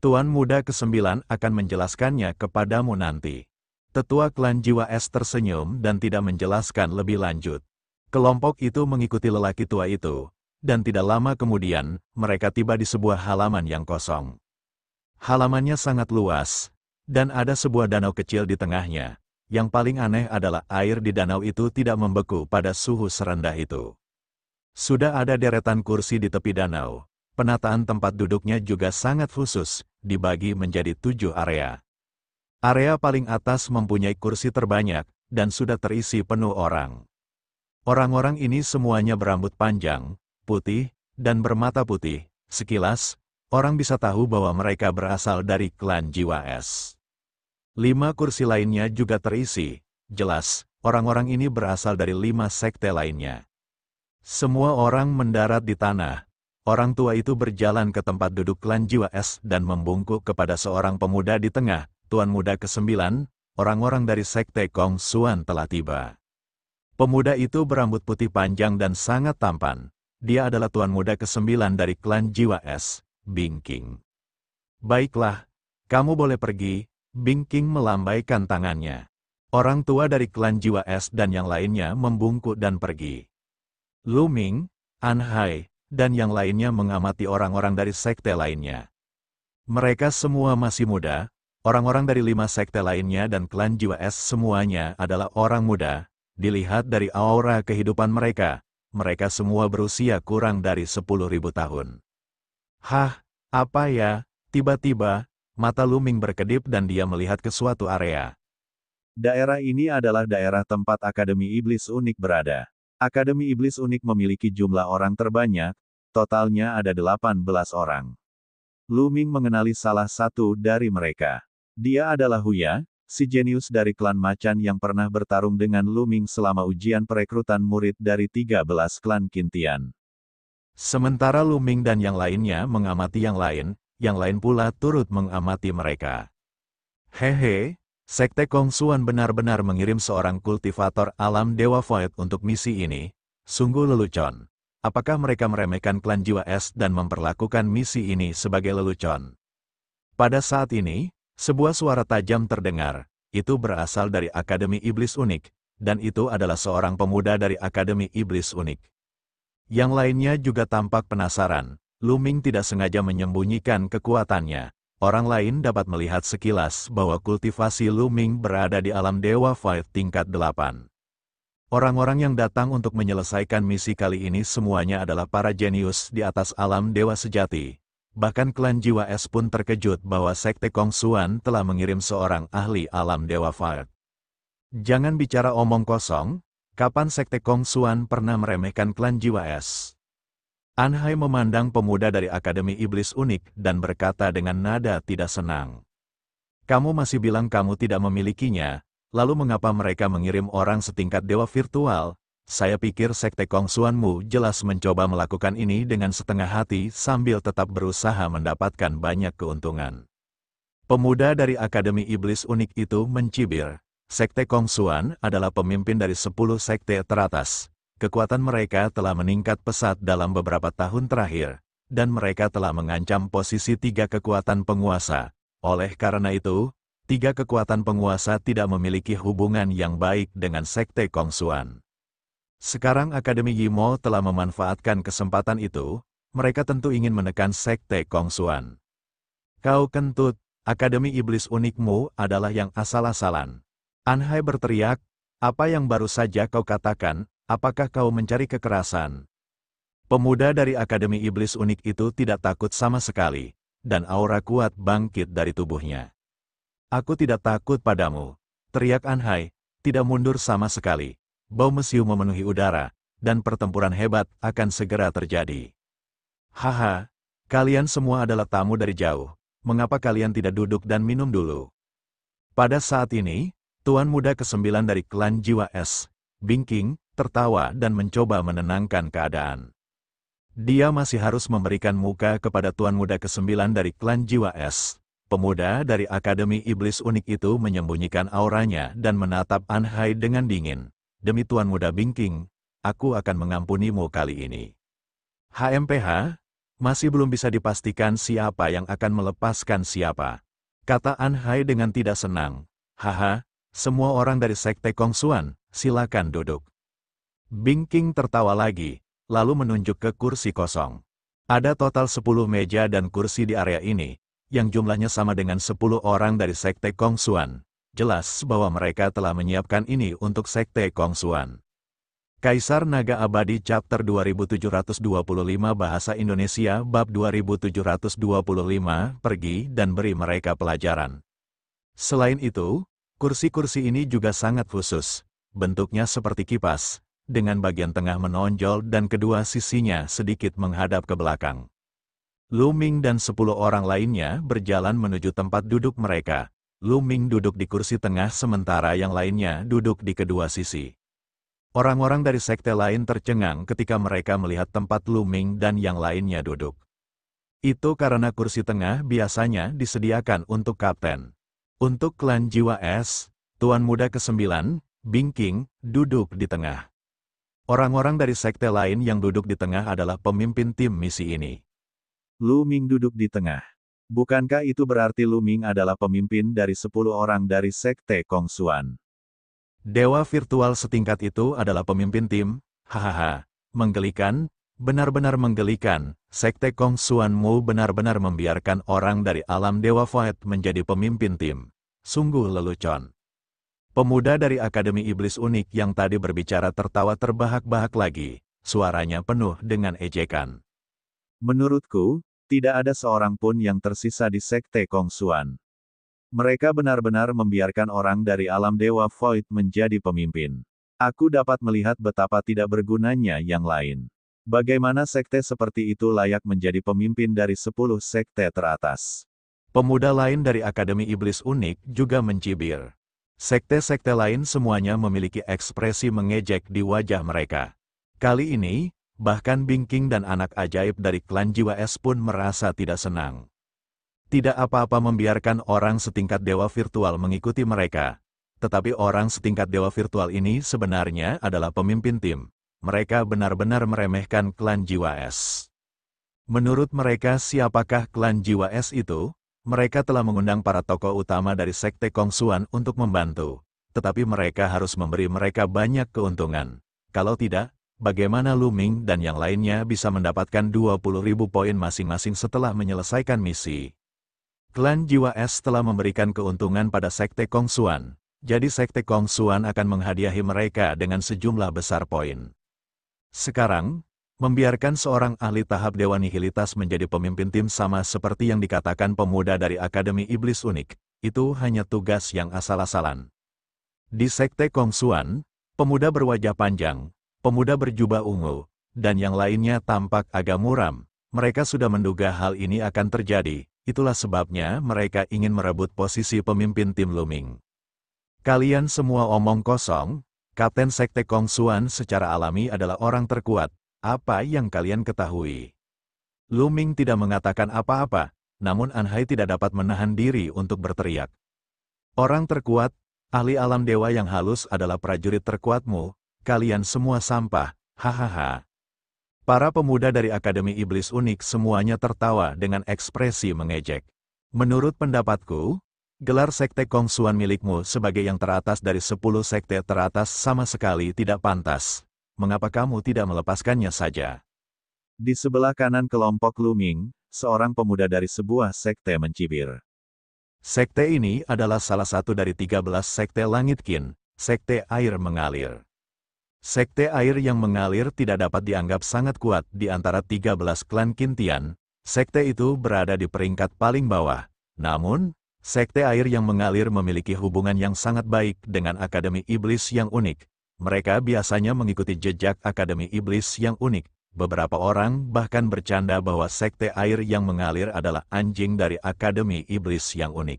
Tuan Muda ke-9 akan menjelaskannya kepadamu nanti. Tetua klan Jiwa Es tersenyum dan tidak menjelaskan lebih lanjut. Kelompok itu mengikuti lelaki tua itu. Dan tidak lama kemudian, mereka tiba di sebuah halaman yang kosong. Halamannya sangat luas, dan ada sebuah danau kecil di tengahnya. Yang paling aneh adalah air di danau itu tidak membeku pada suhu serendah itu. Sudah ada deretan kursi di tepi danau. Penataan tempat duduknya juga sangat khusus, dibagi menjadi 7 area. Area paling atas mempunyai kursi terbanyak, dan sudah terisi penuh orang. Orang-orang ini semuanya berambut panjang, putih, dan bermata putih. Sekilas, orang bisa tahu bahwa mereka berasal dari klan Jiwa Es. 5 kursi lainnya juga terisi. Jelas, orang-orang ini berasal dari 5 sekte lainnya. Semua orang mendarat di tanah. Orang tua itu berjalan ke tempat duduk klan Jiwa Es dan membungkuk kepada seorang pemuda di tengah. Tuan Muda ke-9, orang-orang dari sekte Kongsuan telah tiba. Pemuda itu berambut putih panjang dan sangat tampan. Dia adalah Tuan Muda ke-9 dari klan Jiwa Es, Bing King. Baiklah, kamu boleh pergi. Bing King melambaikan tangannya. Orang tua dari klan Jiwa Es dan yang lainnya membungkuk dan pergi. Lu Ming, An Hai, dan yang lainnya mengamati orang-orang dari sekte lainnya. Mereka semua masih muda. Orang-orang dari 5 sekte lainnya dan klan Jiwa Es semuanya adalah orang muda. Dilihat dari aura kehidupan mereka, mereka semua berusia kurang dari 10.000 tahun. Hah, apa ya? Tiba-tiba, mata Lu Ming berkedip dan dia melihat ke suatu area. Daerah ini adalah daerah tempat Akademi Iblis Unik berada. Akademi Iblis Unik memiliki jumlah orang terbanyak, totalnya ada 18 orang. Lu Ming mengenali salah satu dari mereka. Dia adalah Huya, si jenius dari klan Macan yang pernah bertarung dengan Lu Ming selama ujian perekrutan murid dari 13 klan Qintian. Sementara Lu Ming dan yang lainnya mengamati yang lain pula turut mengamati mereka. Hehe, sekte Kongsuan benar-benar mengirim seorang kultivator alam Dewa Void untuk misi ini. Sungguh lelucon. Apakah mereka meremehkan klan Jiwa Es dan memperlakukan misi ini sebagai lelucon? Pada saat ini, sebuah suara tajam terdengar. Itu berasal dari Akademi Iblis Unik, dan itu adalah seorang pemuda dari Akademi Iblis Unik. Yang lainnya juga tampak penasaran. Lu Ming tidak sengaja menyembunyikan kekuatannya. Orang lain dapat melihat sekilas bahwa kultivasi Lu Ming berada di alam Dewa Void tingkat 8. Orang-orang yang datang untuk menyelesaikan misi kali ini semuanya adalah para jenius di atas alam Dewa Sejati. Bahkan klan Jiwa Es pun terkejut bahwa sekte Kongsuan telah mengirim seorang ahli alam Dewa Void. Jangan bicara omong kosong, kapan sekte Kongsuan pernah meremehkan klan Jiwa Es? An Hai memandang pemuda dari Akademi Iblis Unik dan berkata dengan nada tidak senang. Kamu masih bilang kamu tidak memilikinya, Lalu mengapa mereka mengirim orang setingkat dewa virtual? Saya pikir Sekte Kongsuanmu jelas mencoba melakukan ini dengan setengah hati sambil tetap berusaha mendapatkan banyak keuntungan. Pemuda dari Akademi Iblis Unik itu mencibir. Sekte Kongsuan adalah pemimpin dari 10 sekte teratas. Kekuatan mereka telah meningkat pesat dalam beberapa tahun terakhir, dan mereka telah mengancam posisi 3 kekuatan penguasa. Oleh karena itu, 3 kekuatan penguasa tidak memiliki hubungan yang baik dengan Sekte Kongsuan. Sekarang Akademi Yimo telah memanfaatkan kesempatan itu, mereka tentu ingin menekan Sekte Kongsuan. Kau kentut, Akademi Iblis Unikmu adalah yang asal-asalan. Anhai berteriak, apa yang baru saja kau katakan, apakah kau mencari kekerasan? Pemuda dari Akademi Iblis Unik itu tidak takut sama sekali, dan aura kuat bangkit dari tubuhnya. Aku tidak takut padamu, teriak Anhai, tidak mundur sama sekali. Bau mesiu memenuhi udara, dan pertempuran hebat akan segera terjadi. Haha, kalian semua adalah tamu dari jauh. Mengapa kalian tidak duduk dan minum dulu? Pada saat ini, Tuan Muda ke-9 dari klan Jiwa Es, Binking, tertawa dan mencoba menenangkan keadaan. Dia masih harus memberikan muka kepada Tuan Muda ke-9 dari klan Jiwa Es. Pemuda dari Akademi Iblis Unik itu menyembunyikan auranya dan menatap Anhai dengan dingin. Demi Tuan Muda Binking, aku akan mengampunimu kali ini. HMPH, masih belum bisa dipastikan siapa yang akan melepaskan siapa. Kata Anhai dengan tidak senang. Haha, semua orang dari Sekte Kongsuan, silakan duduk. Binking tertawa lagi, lalu menunjuk ke kursi kosong. Ada total 10 meja dan kursi di area ini, yang jumlahnya sama dengan 10 orang dari Sekte Kongsuan. Jelas bahwa mereka telah menyiapkan ini untuk Sekte Kongsuan. Kaisar Naga Abadi Chapter 2725 Bahasa Indonesia Bab 2725 Pergi dan beri mereka pelajaran. Selain itu, kursi-kursi ini juga sangat khusus. Bentuknya seperti kipas, dengan bagian tengah menonjol dan kedua sisinya sedikit menghadap ke belakang. Lu Ming dan 10 orang lainnya berjalan menuju tempat duduk mereka. Lu Ming duduk di kursi tengah sementara yang lainnya duduk di kedua sisi. Orang-orang dari sekte lain tercengang ketika mereka melihat tempat Lu Ming dan yang lainnya duduk. Itu karena kursi tengah biasanya disediakan untuk kapten. Untuk klan Jiwa Es, Tuan Muda ke-9, Binking, duduk di tengah. Orang-orang dari sekte lain yang duduk di tengah adalah pemimpin tim misi ini. Lu Ming duduk di tengah. Bukankah itu berarti Lu Ming adalah pemimpin dari 10 orang dari Sekte Kongsuan? Dewa virtual setingkat itu adalah pemimpin tim, hahaha, menggelikan, benar-benar menggelikan, Sekte Kongsuanmu benar-benar membiarkan orang dari alam Dewa Void menjadi pemimpin tim. Sungguh lelucon. Pemuda dari Akademi Iblis Unik yang tadi berbicara tertawa terbahak-bahak lagi, suaranya penuh dengan ejekan. Menurutku, tidak ada seorang pun yang tersisa di Sekte Kongsuan. Mereka benar-benar membiarkan orang dari alam Dewa Void menjadi pemimpin. Aku dapat melihat betapa tidak bergunanya yang lain. Bagaimana sekte seperti itu layak menjadi pemimpin dari 10 sekte teratas? Pemuda lain dari Akademi Iblis Unik juga mencibir. Sekte-sekte lain semuanya memiliki ekspresi mengejek di wajah mereka. Kali ini, bahkan Binking dan anak ajaib dari klan Jiwa Es pun merasa tidak senang. Tidak apa-apa membiarkan orang setingkat dewa virtual mengikuti mereka. Tetapi orang setingkat dewa virtual ini sebenarnya adalah pemimpin tim. Mereka benar-benar meremehkan klan Jiwa Es. Menurut mereka siapakah klan Jiwa Es itu? Mereka telah mengundang para tokoh utama dari Sekte Kongsuan untuk membantu. Tetapi mereka harus memberi mereka banyak keuntungan. Kalau tidak, bagaimana Lu Ming dan yang lainnya bisa mendapatkan 20.000 poin masing-masing setelah menyelesaikan misi? Klan Jiwa Es telah memberikan keuntungan pada Sekte Kongsuan, jadi Sekte Kongsuan akan menghadiahi mereka dengan sejumlah besar poin. Sekarang, membiarkan seorang ahli tahap Dewa Nihilitas menjadi pemimpin tim sama seperti yang dikatakan pemuda dari Akademi Iblis Unik, itu hanya tugas yang asal-asalan. Di Sekte Kongsuan, pemuda berwajah panjang, pemuda berjubah ungu, dan yang lainnya tampak agak muram. Mereka sudah menduga hal ini akan terjadi, itulah sebabnya mereka ingin merebut posisi pemimpin tim Lu Ming. Kalian semua omong kosong, Kapten Sekte Kongsuan secara alami adalah orang terkuat, apa yang kalian ketahui? Lu Ming tidak mengatakan apa-apa, namun Anhai tidak dapat menahan diri untuk berteriak. Orang terkuat, ahli alam dewa yang halus adalah prajurit terkuatmu, kalian semua sampah, hahaha. Para pemuda dari Akademi Iblis Unik semuanya tertawa dengan ekspresi mengejek. Menurut pendapatku, gelar Sekte Kongsuan milikmu sebagai yang teratas dari 10 sekte teratas sama sekali tidak pantas. Mengapa kamu tidak melepaskannya saja? Di sebelah kanan kelompok Lu Ming, seorang pemuda dari sebuah sekte mencibir. Sekte ini adalah salah satu dari 13 sekte Langit Qin, sekte air mengalir. Sekte air yang mengalir tidak dapat dianggap sangat kuat di antara 13 klan Qintian. Sekte itu berada di peringkat paling bawah. Namun, sekte air yang mengalir memiliki hubungan yang sangat baik dengan Akademi Iblis yang unik. Mereka biasanya mengikuti jejak Akademi Iblis yang unik. Beberapa orang bahkan bercanda bahwa sekte air yang mengalir adalah anjing dari Akademi Iblis yang unik.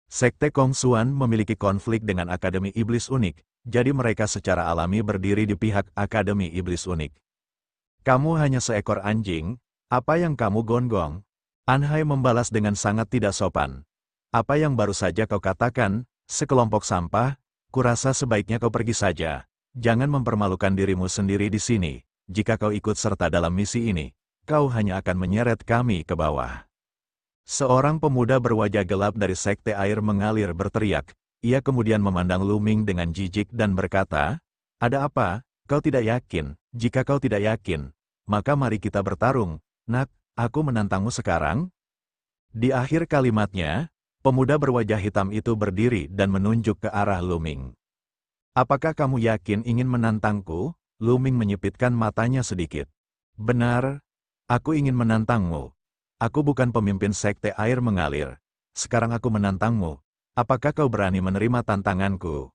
Sekte Kongsuan memiliki konflik dengan Akademi Iblis unik, jadi mereka secara alami berdiri di pihak Akademi Iblis unik. Kamu hanya seekor anjing, apa yang kamu gonggong? Anhai membalas dengan sangat tidak sopan. Apa yang baru saja kau katakan, sekelompok sampah, kurasa sebaiknya kau pergi saja. Jangan mempermalukan dirimu sendiri di sini. Jika kau ikut serta dalam misi ini, kau hanya akan menyeret kami ke bawah. Seorang pemuda berwajah gelap dari sekte air mengalir berteriak. Ia kemudian memandang Lu Ming dengan jijik dan berkata, "Ada apa? Kau tidak yakin? Jika kau tidak yakin, maka mari kita bertarung. Nak, aku menantangmu sekarang." Di akhir kalimatnya, pemuda berwajah hitam itu berdiri dan menunjuk ke arah Lu Ming. "Apakah kamu yakin ingin menantangku?" Lu Ming menyipitkan matanya sedikit. "Benar, aku ingin menantangmu. Aku bukan pemimpin sekte air mengalir. Sekarang aku menantangmu. Apakah kau berani menerima tantanganku?"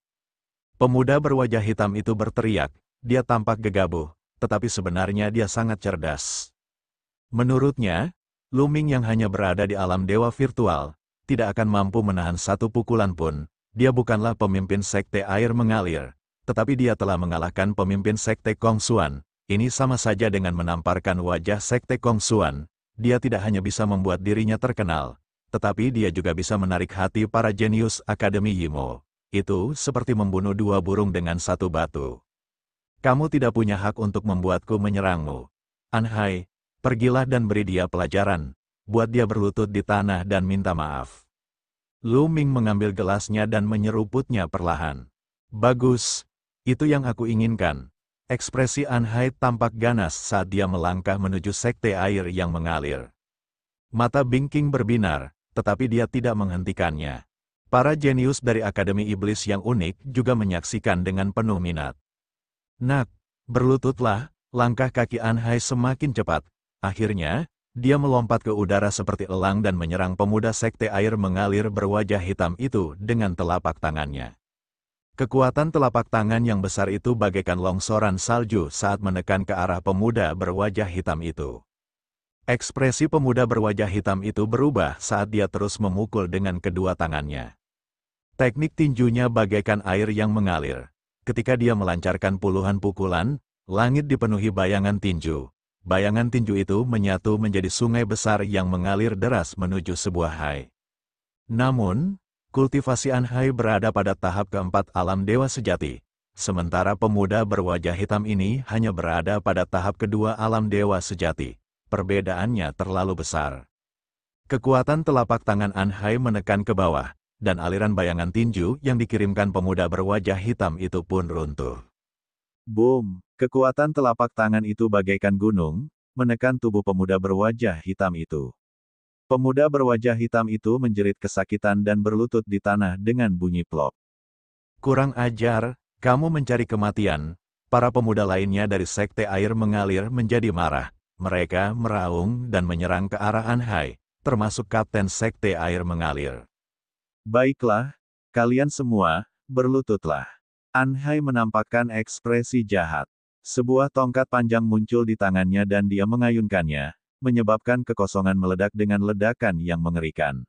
Pemuda berwajah hitam itu berteriak. Dia tampak gegabah, tetapi sebenarnya dia sangat cerdas. Menurutnya, Lu Ming yang hanya berada di alam dewa virtual, tidak akan mampu menahan satu pukulan pun. Dia bukanlah pemimpin sekte air mengalir, tetapi dia telah mengalahkan pemimpin sekte Kongsuan. Ini sama saja dengan menamparkan wajah sekte Kongsuan. Dia tidak hanya bisa membuat dirinya terkenal, tetapi dia juga bisa menarik hati para jenius Akademi Yimo. Itu seperti membunuh dua burung dengan satu batu. Kamu tidak punya hak untuk membuatku menyerangmu. Anhai, pergilah dan beri dia pelajaran. Buat dia berlutut di tanah dan minta maaf. Lu Ming mengambil gelasnya dan menyeruputnya perlahan. Bagus, itu yang aku inginkan. Ekspresi Anhai tampak ganas saat dia melangkah menuju sekte air yang mengalir. Mata Bingking berbinar, tetapi dia tidak menghentikannya. Para jenius dari Akademi Iblis yang unik juga menyaksikan dengan penuh minat. Nak, berlututlah, langkah kaki Anhai semakin cepat. Akhirnya, dia melompat ke udara seperti elang dan menyerang pemuda sekte air mengalir berwajah hitam itu dengan telapak tangannya. Kekuatan telapak tangan yang besar itu bagaikan longsoran salju saat menekan ke arah pemuda berwajah hitam itu. Ekspresi pemuda berwajah hitam itu berubah saat dia terus memukul dengan kedua tangannya. Teknik tinjunya bagaikan air yang mengalir. Ketika dia melancarkan puluhan pukulan, langit dipenuhi bayangan tinju. Bayangan tinju itu menyatu menjadi sungai besar yang mengalir deras menuju sebuah hai. Namun, kultivasi Anhai berada pada tahap keempat alam dewa sejati, sementara pemuda berwajah hitam ini hanya berada pada tahap kedua alam dewa sejati. Perbedaannya terlalu besar. Kekuatan telapak tangan Anhai menekan ke bawah, dan aliran bayangan tinju yang dikirimkan pemuda berwajah hitam itu pun runtuh. Boom! Kekuatan telapak tangan itu bagaikan gunung, menekan tubuh pemuda berwajah hitam itu. Pemuda berwajah hitam itu menjerit kesakitan dan berlutut di tanah dengan bunyi plop. Kurang ajar, kamu mencari kematian. Para pemuda lainnya dari sekte air mengalir menjadi marah. Mereka meraung dan menyerang ke arah Anhai, termasuk kapten sekte air mengalir. Baiklah, kalian semua, berlututlah. Anhai menampakkan ekspresi jahat. Sebuah tongkat panjang muncul di tangannya dan dia mengayunkannya, menyebabkan kekosongan meledak dengan ledakan yang mengerikan.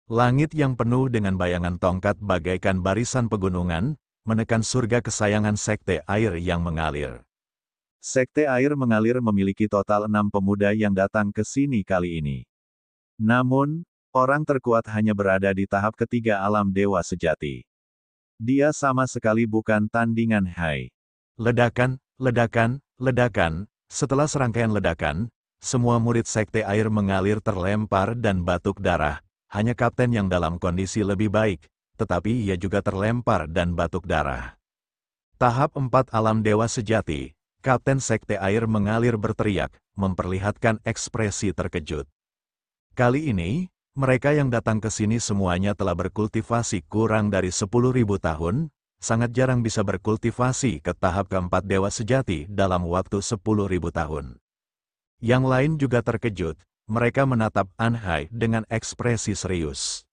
Langit yang penuh dengan bayangan tongkat bagaikan barisan pegunungan, menekan surga kesayangan Sekte Air yang mengalir. Sekte Air mengalir memiliki total 6 pemuda yang datang ke sini kali ini. Namun, orang terkuat hanya berada di tahap ketiga alam dewa sejati. Dia sama sekali bukan tandingan Hai. Ledakan, ledakan, ledakan, setelah serangkaian ledakan, semua murid Sekte Air mengalir terlempar dan batuk darah. Hanya kapten yang dalam kondisi lebih baik, tetapi ia juga terlempar dan batuk darah. Tahap 4 alam dewa sejati, Kapten Sekte Air mengalir berteriak, memperlihatkan ekspresi terkejut. Kali ini, mereka yang datang ke sini semuanya telah berkultivasi kurang dari 10.000 tahun, sangat jarang bisa berkultivasi ke tahap keempat dewa sejati dalam waktu 10.000 tahun. Yang lain juga terkejut. Mereka menatap Anhai dengan ekspresi serius.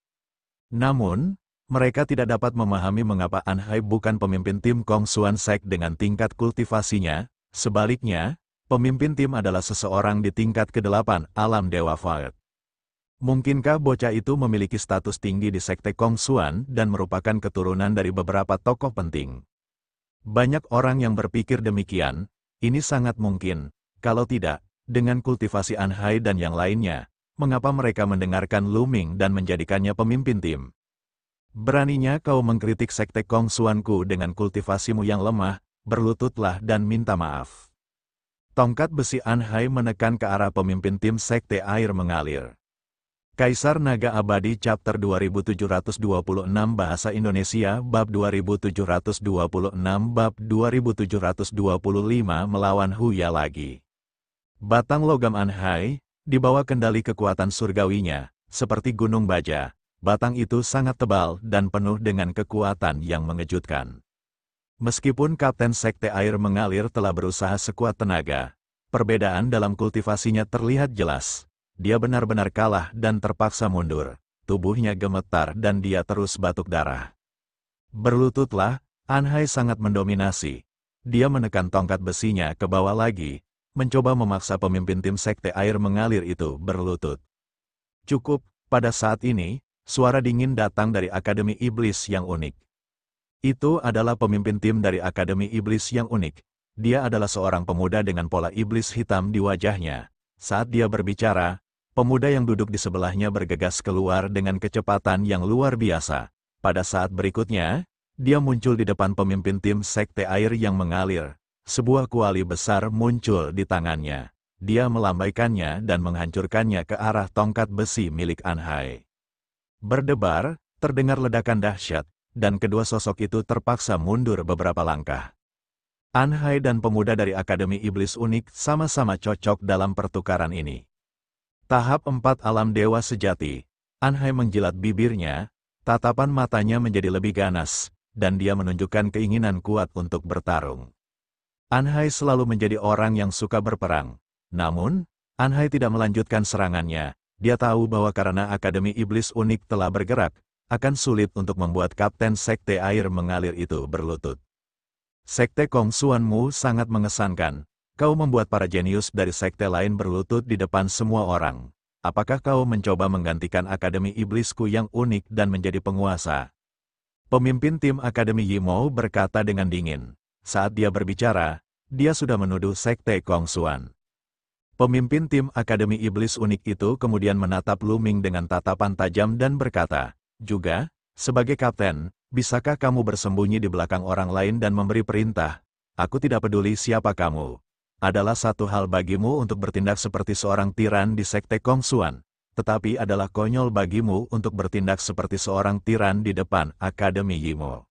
Namun, mereka tidak dapat memahami mengapa Anhai bukan pemimpin tim Kong Xuan Sek dengan tingkat kultivasinya. Sebaliknya, pemimpin tim adalah seseorang di tingkat ke-8 alam Dewa Fire. Mungkinkah bocah itu memiliki status tinggi di Sekte Kong Xuan dan merupakan keturunan dari beberapa tokoh penting? Banyak orang yang berpikir demikian, ini sangat mungkin. Kalau tidak, dengan kultivasi Anhai dan yang lainnya, mengapa mereka mendengarkan Lu Ming dan menjadikannya pemimpin tim? Beraninya kau mengkritik Sekte Kong Xuanku dengan kultivasimu yang lemah, berlututlah dan minta maaf. Tongkat besi Anhai menekan ke arah pemimpin tim Sekte Air mengalir. Kaisar Naga Abadi Chapter 2726 Bahasa Indonesia Bab 2726 Bab 2725 melawan Huya lagi. Batang logam Anhai, di bawah kendali kekuatan surgawinya, seperti gunung baja, batang itu sangat tebal dan penuh dengan kekuatan yang mengejutkan. Meskipun Kapten Sekte Air mengalir telah berusaha sekuat tenaga, perbedaan dalam kultivasinya terlihat jelas. Dia benar-benar kalah dan terpaksa mundur, tubuhnya gemetar dan dia terus batuk darah. Berlututlah, Anhai sangat mendominasi. Dia menekan tongkat besinya ke bawah lagi, mencoba memaksa pemimpin tim Sekte Air mengalir itu berlutut. Cukup, pada saat ini, suara dingin datang dari Akademi Iblis yang unik. Itu adalah pemimpin tim dari Akademi Iblis yang unik. Dia adalah seorang pemuda dengan pola iblis hitam di wajahnya. Saat dia berbicara, pemuda yang duduk di sebelahnya bergegas keluar dengan kecepatan yang luar biasa. Pada saat berikutnya, dia muncul di depan pemimpin tim Sekte Air yang mengalir. Sebuah kuali besar muncul di tangannya. Dia melambaikannya dan menghancurkannya ke arah tongkat besi milik Anhai. Berdebar, terdengar ledakan dahsyat, dan kedua sosok itu terpaksa mundur beberapa langkah. Anhai dan pemuda dari Akademi Iblis unik sama-sama cocok dalam pertukaran ini. Tahap 4 alam dewa sejati. Anhai menjilat bibirnya, tatapan matanya menjadi lebih ganas, dan dia menunjukkan keinginan kuat untuk bertarung. Anhai selalu menjadi orang yang suka berperang. Namun, Anhai tidak melanjutkan serangannya. Dia tahu bahwa karena Akademi Iblis unik telah bergerak, akan sulit untuk membuat Kapten Sekte Air mengalir itu berlutut. Sekte Kong Xuanmu sangat mengesankan. Kau membuat para jenius dari sekte lain berlutut di depan semua orang. Apakah kau mencoba menggantikan Akademi Iblisku yang unik dan menjadi penguasa? Pemimpin tim Akademi Yimo berkata dengan dingin. Saat dia berbicara, dia sudah menuduh Sekte Kong Xuan. Pemimpin tim Akademi Iblis unik itu kemudian menatap Lu Ming dengan tatapan tajam dan berkata, juga, sebagai kapten, bisakah kamu bersembunyi di belakang orang lain dan memberi perintah? Aku tidak peduli siapa kamu. Adalah satu hal bagimu untuk bertindak seperti seorang tiran di Sekte Kong Xuan, tetapi adalah konyol bagimu untuk bertindak seperti seorang tiran di depan Akademi Yimo.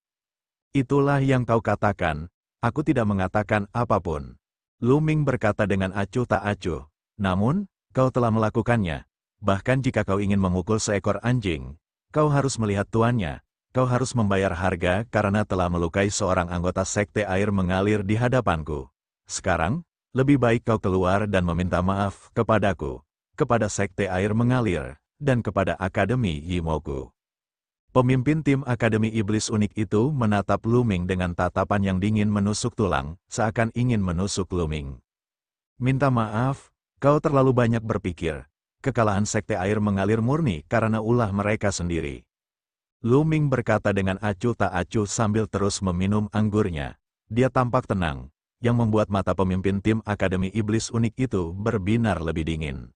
Itulah yang kau katakan. Aku tidak mengatakan apapun. Lu Ming berkata dengan acuh tak acuh. Namun, kau telah melakukannya. Bahkan jika kau ingin memukul seekor anjing, kau harus melihat tuannya. Kau harus membayar harga karena telah melukai seorang anggota Sekte Air mengalir di hadapanku. Sekarang, lebih baik kau keluar dan meminta maaf kepadaku, kepada Sekte Air mengalir, dan kepada Akademi Yimoku. Pemimpin tim Akademi Iblis unik itu menatap Lu Ming dengan tatapan yang dingin menusuk tulang, seakan ingin menusuk Lu Ming. Minta maaf, kau terlalu banyak berpikir. kekalahan Sekte Air mengalir murni karena ulah mereka sendiri. Lu Ming berkata dengan acuh tak acuh sambil terus meminum anggurnya. Dia tampak tenang, yang membuat mata pemimpin tim Akademi Iblis Unik itu berbinar lebih dingin.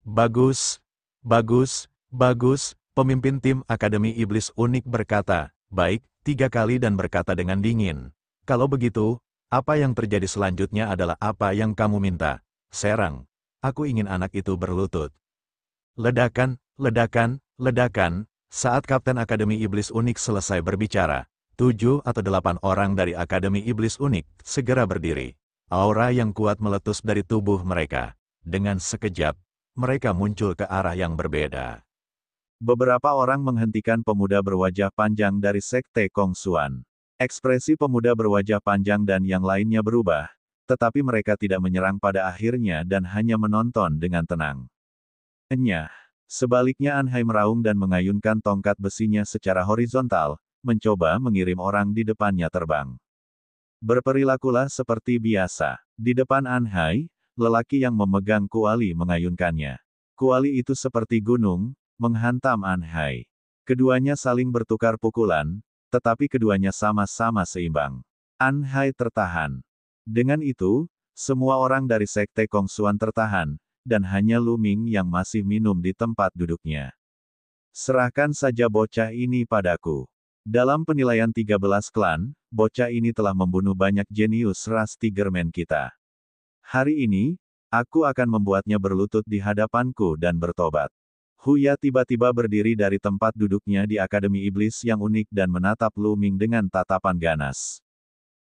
Bagus, bagus, bagus, pemimpin tim Akademi Iblis Unik berkata, baik, 3 kali dan berkata dengan dingin. Kalau begitu, apa yang terjadi selanjutnya adalah apa yang kamu minta. Serang, aku ingin anak itu berlutut. Ledakan, ledakan, ledakan, saat Kapten Akademi Iblis Unik selesai berbicara, 7 atau 8 orang dari Akademi Iblis Unik segera berdiri. Aura yang kuat meletus dari tubuh mereka. Dengan sekejap, mereka muncul ke arah yang berbeda. Beberapa orang menghentikan pemuda berwajah panjang dari Sekte Kongsuan. Ekspresi pemuda berwajah panjang dan yang lainnya berubah, tetapi mereka tidak menyerang pada akhirnya dan hanya menonton dengan tenang. Enyah. Sebaliknya Anhai meraung dan mengayunkan tongkat besinya secara horizontal, mencoba mengirim orang di depannya terbang. Berperilakulah seperti biasa. Di depan Anhai, lelaki yang memegang kuali mengayunkannya. Kuali itu seperti gunung, menghantam Anhai. Keduanya saling bertukar pukulan, tetapi keduanya sama-sama seimbang. Anhai tertahan. Dengan itu, semua orang dari Sekte Kongsuan tertahan, dan hanya Lu Ming yang masih minum di tempat duduknya. Serahkan saja bocah ini padaku. Dalam penilaian 13 klan, bocah ini telah membunuh banyak jenius ras Tigerman kita. Hari ini, aku akan membuatnya berlutut di hadapanku dan bertobat. Huya tiba-tiba berdiri dari tempat duduknya di Akademi Iblis yang unik dan menatap Lu Ming dengan tatapan ganas.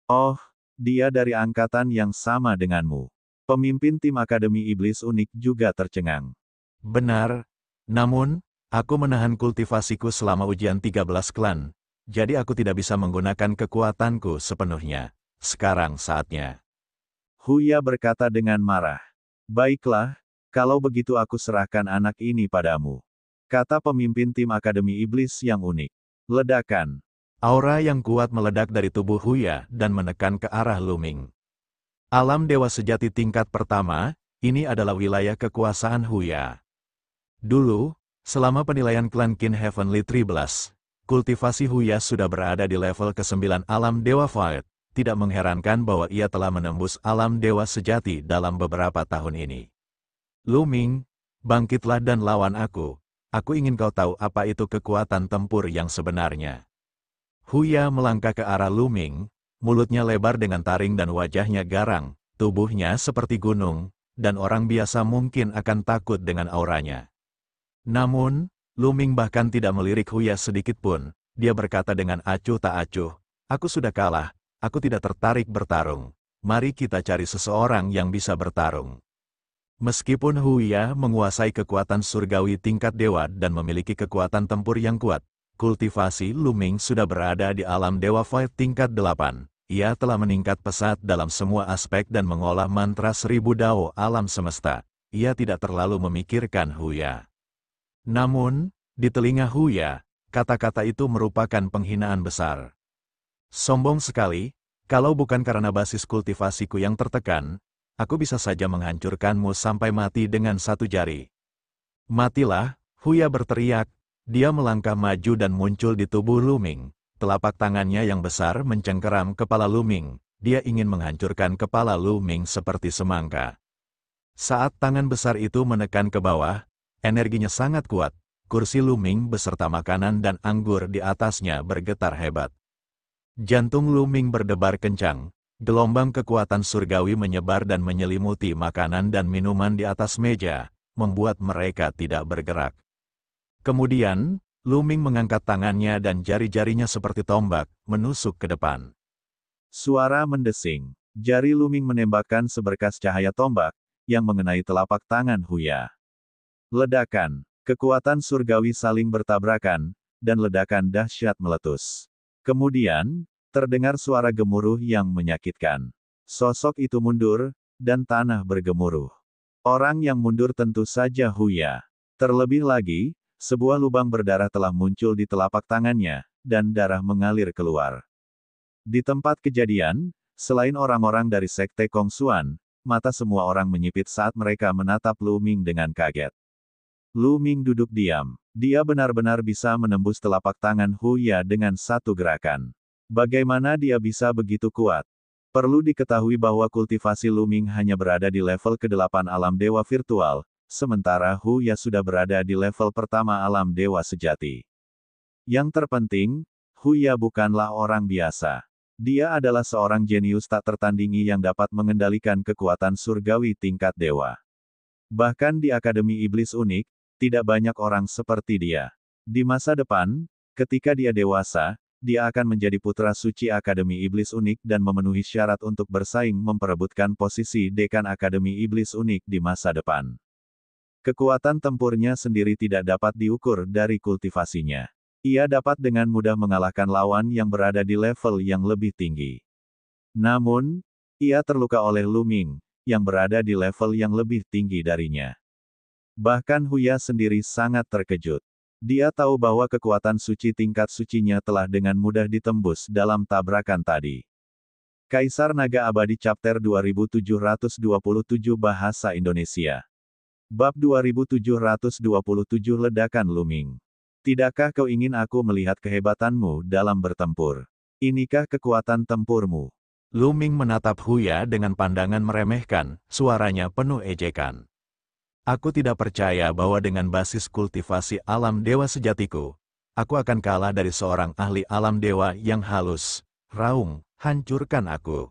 Oh, dia dari angkatan yang sama denganmu. Pemimpin tim Akademi Iblis Unik juga tercengang. Benar, namun, aku menahan kultivasiku selama ujian 13 klan, jadi aku tidak bisa menggunakan kekuatanku sepenuhnya. Sekarang saatnya. Huya berkata dengan marah. Baiklah, kalau begitu aku serahkan anak ini padamu. Kata pemimpin tim Akademi Iblis yang unik. Ledakan. Aura yang kuat meledak dari tubuh Huya dan menekan ke arah Lu Ming. Alam Dewa Sejati tingkat pertama, ini adalah wilayah kekuasaan Huya. Dulu, selama penilaian klan Kin Heavenly 13, kultivasi Huya sudah berada di level ke-9 Alam Dewa Void. Tidak mengherankan bahwa ia telah menembus Alam Dewa Sejati dalam beberapa tahun ini. Lu Ming, bangkitlah dan lawan aku. Aku ingin kau tahu apa itu kekuatan tempur yang sebenarnya. Huya melangkah ke arah Lu Ming, mulutnya lebar dengan taring dan wajahnya garang, tubuhnya seperti gunung, dan orang biasa mungkin akan takut dengan auranya. Namun, Lu Ming bahkan tidak melirik Huya sedikit pun. Dia berkata dengan acuh tak acuh, aku sudah kalah, aku tidak tertarik bertarung. Mari kita cari seseorang yang bisa bertarung. Meskipun Huya menguasai kekuatan surgawi tingkat dewa dan memiliki kekuatan tempur yang kuat, kultivasi Lu Ming sudah berada di alam Dewa Void tingkat 8. Ia telah meningkat pesat dalam semua aspek dan mengolah mantra 1000 dao alam semesta. Ia tidak terlalu memikirkan Huya. Namun, di telinga Huya, kata-kata itu merupakan penghinaan besar. Sombong sekali, kalau bukan karena basis kultivasiku yang tertekan, aku bisa saja menghancurkanmu sampai mati dengan satu jari. Matilah, Huya berteriak. Dia melangkah maju dan muncul di tubuh Lu Ming. Telapak tangannya yang besar mencengkeram kepala Lu Ming. Dia ingin menghancurkan kepala Lu Ming seperti semangka. Saat tangan besar itu menekan ke bawah, energinya sangat kuat. Kursi Lu Ming beserta makanan dan anggur di atasnya bergetar hebat. Jantung Lu Ming berdebar kencang. Gelombang kekuatan surgawi menyebar dan menyelimuti makanan dan minuman di atas meja, membuat mereka tidak bergerak. Kemudian, Lu Ming mengangkat tangannya dan jari-jarinya seperti tombak, menusuk ke depan. Suara mendesing. Jari Lu Ming menembakkan seberkas cahaya tombak, yang mengenai telapak tangan Huya. Ledakan. Kekuatan surgawi saling bertabrakan, dan ledakan dahsyat meletus. Kemudian, terdengar suara gemuruh yang menyakitkan. Sosok itu mundur, dan tanah bergemuruh. Orang yang mundur tentu saja Huya. Terlebih lagi, sebuah lubang berdarah telah muncul di telapak tangannya, dan darah mengalir keluar. Di tempat kejadian, selain orang-orang dari Sekte Kongsuan, mata semua orang menyipit saat mereka menatap Lu Ming dengan kaget. Lu Ming duduk diam. Dia benar-benar bisa menembus telapak tangan Huya dengan satu gerakan. Bagaimana dia bisa begitu kuat? Perlu diketahui bahwa kultivasi Lu Ming hanya berada di level ke-8 alam dewa virtual, sementara Huya sudah berada di level pertama alam dewa sejati. Yang terpenting, Huya bukanlah orang biasa. Dia adalah seorang jenius tak tertandingi yang dapat mengendalikan kekuatan surgawi tingkat dewa. Bahkan di Akademi Iblis Unik, tidak banyak orang seperti dia. Di masa depan, ketika dia dewasa, dia akan menjadi putra suci Akademi Iblis Unik dan memenuhi syarat untuk bersaing memperebutkan posisi dekan Akademi Iblis Unik di masa depan. Kekuatan tempurnya sendiri tidak dapat diukur dari kultivasinya. Ia dapat dengan mudah mengalahkan lawan yang berada di level yang lebih tinggi. Namun, ia terluka oleh Lu Ming, yang berada di level yang lebih tinggi darinya. Bahkan Huya sendiri sangat terkejut. Dia tahu bahwa kekuatan suci tingkat sucinya telah dengan mudah ditembus dalam tabrakan tadi. Kaisar Naga Abadi Chapter 2727 Bahasa Indonesia. Bab 2727 Ledakan Lu Ming. Tidakkah kau ingin aku melihat kehebatanmu dalam bertempur? Inikah kekuatan tempurmu? Lu Ming menatap Huya dengan pandangan meremehkan, suaranya penuh ejekan. Aku tidak percaya bahwa dengan basis kultivasi alam dewa sejatiku, aku akan kalah dari seorang ahli alam dewa yang halus. Raung, hancurkan aku.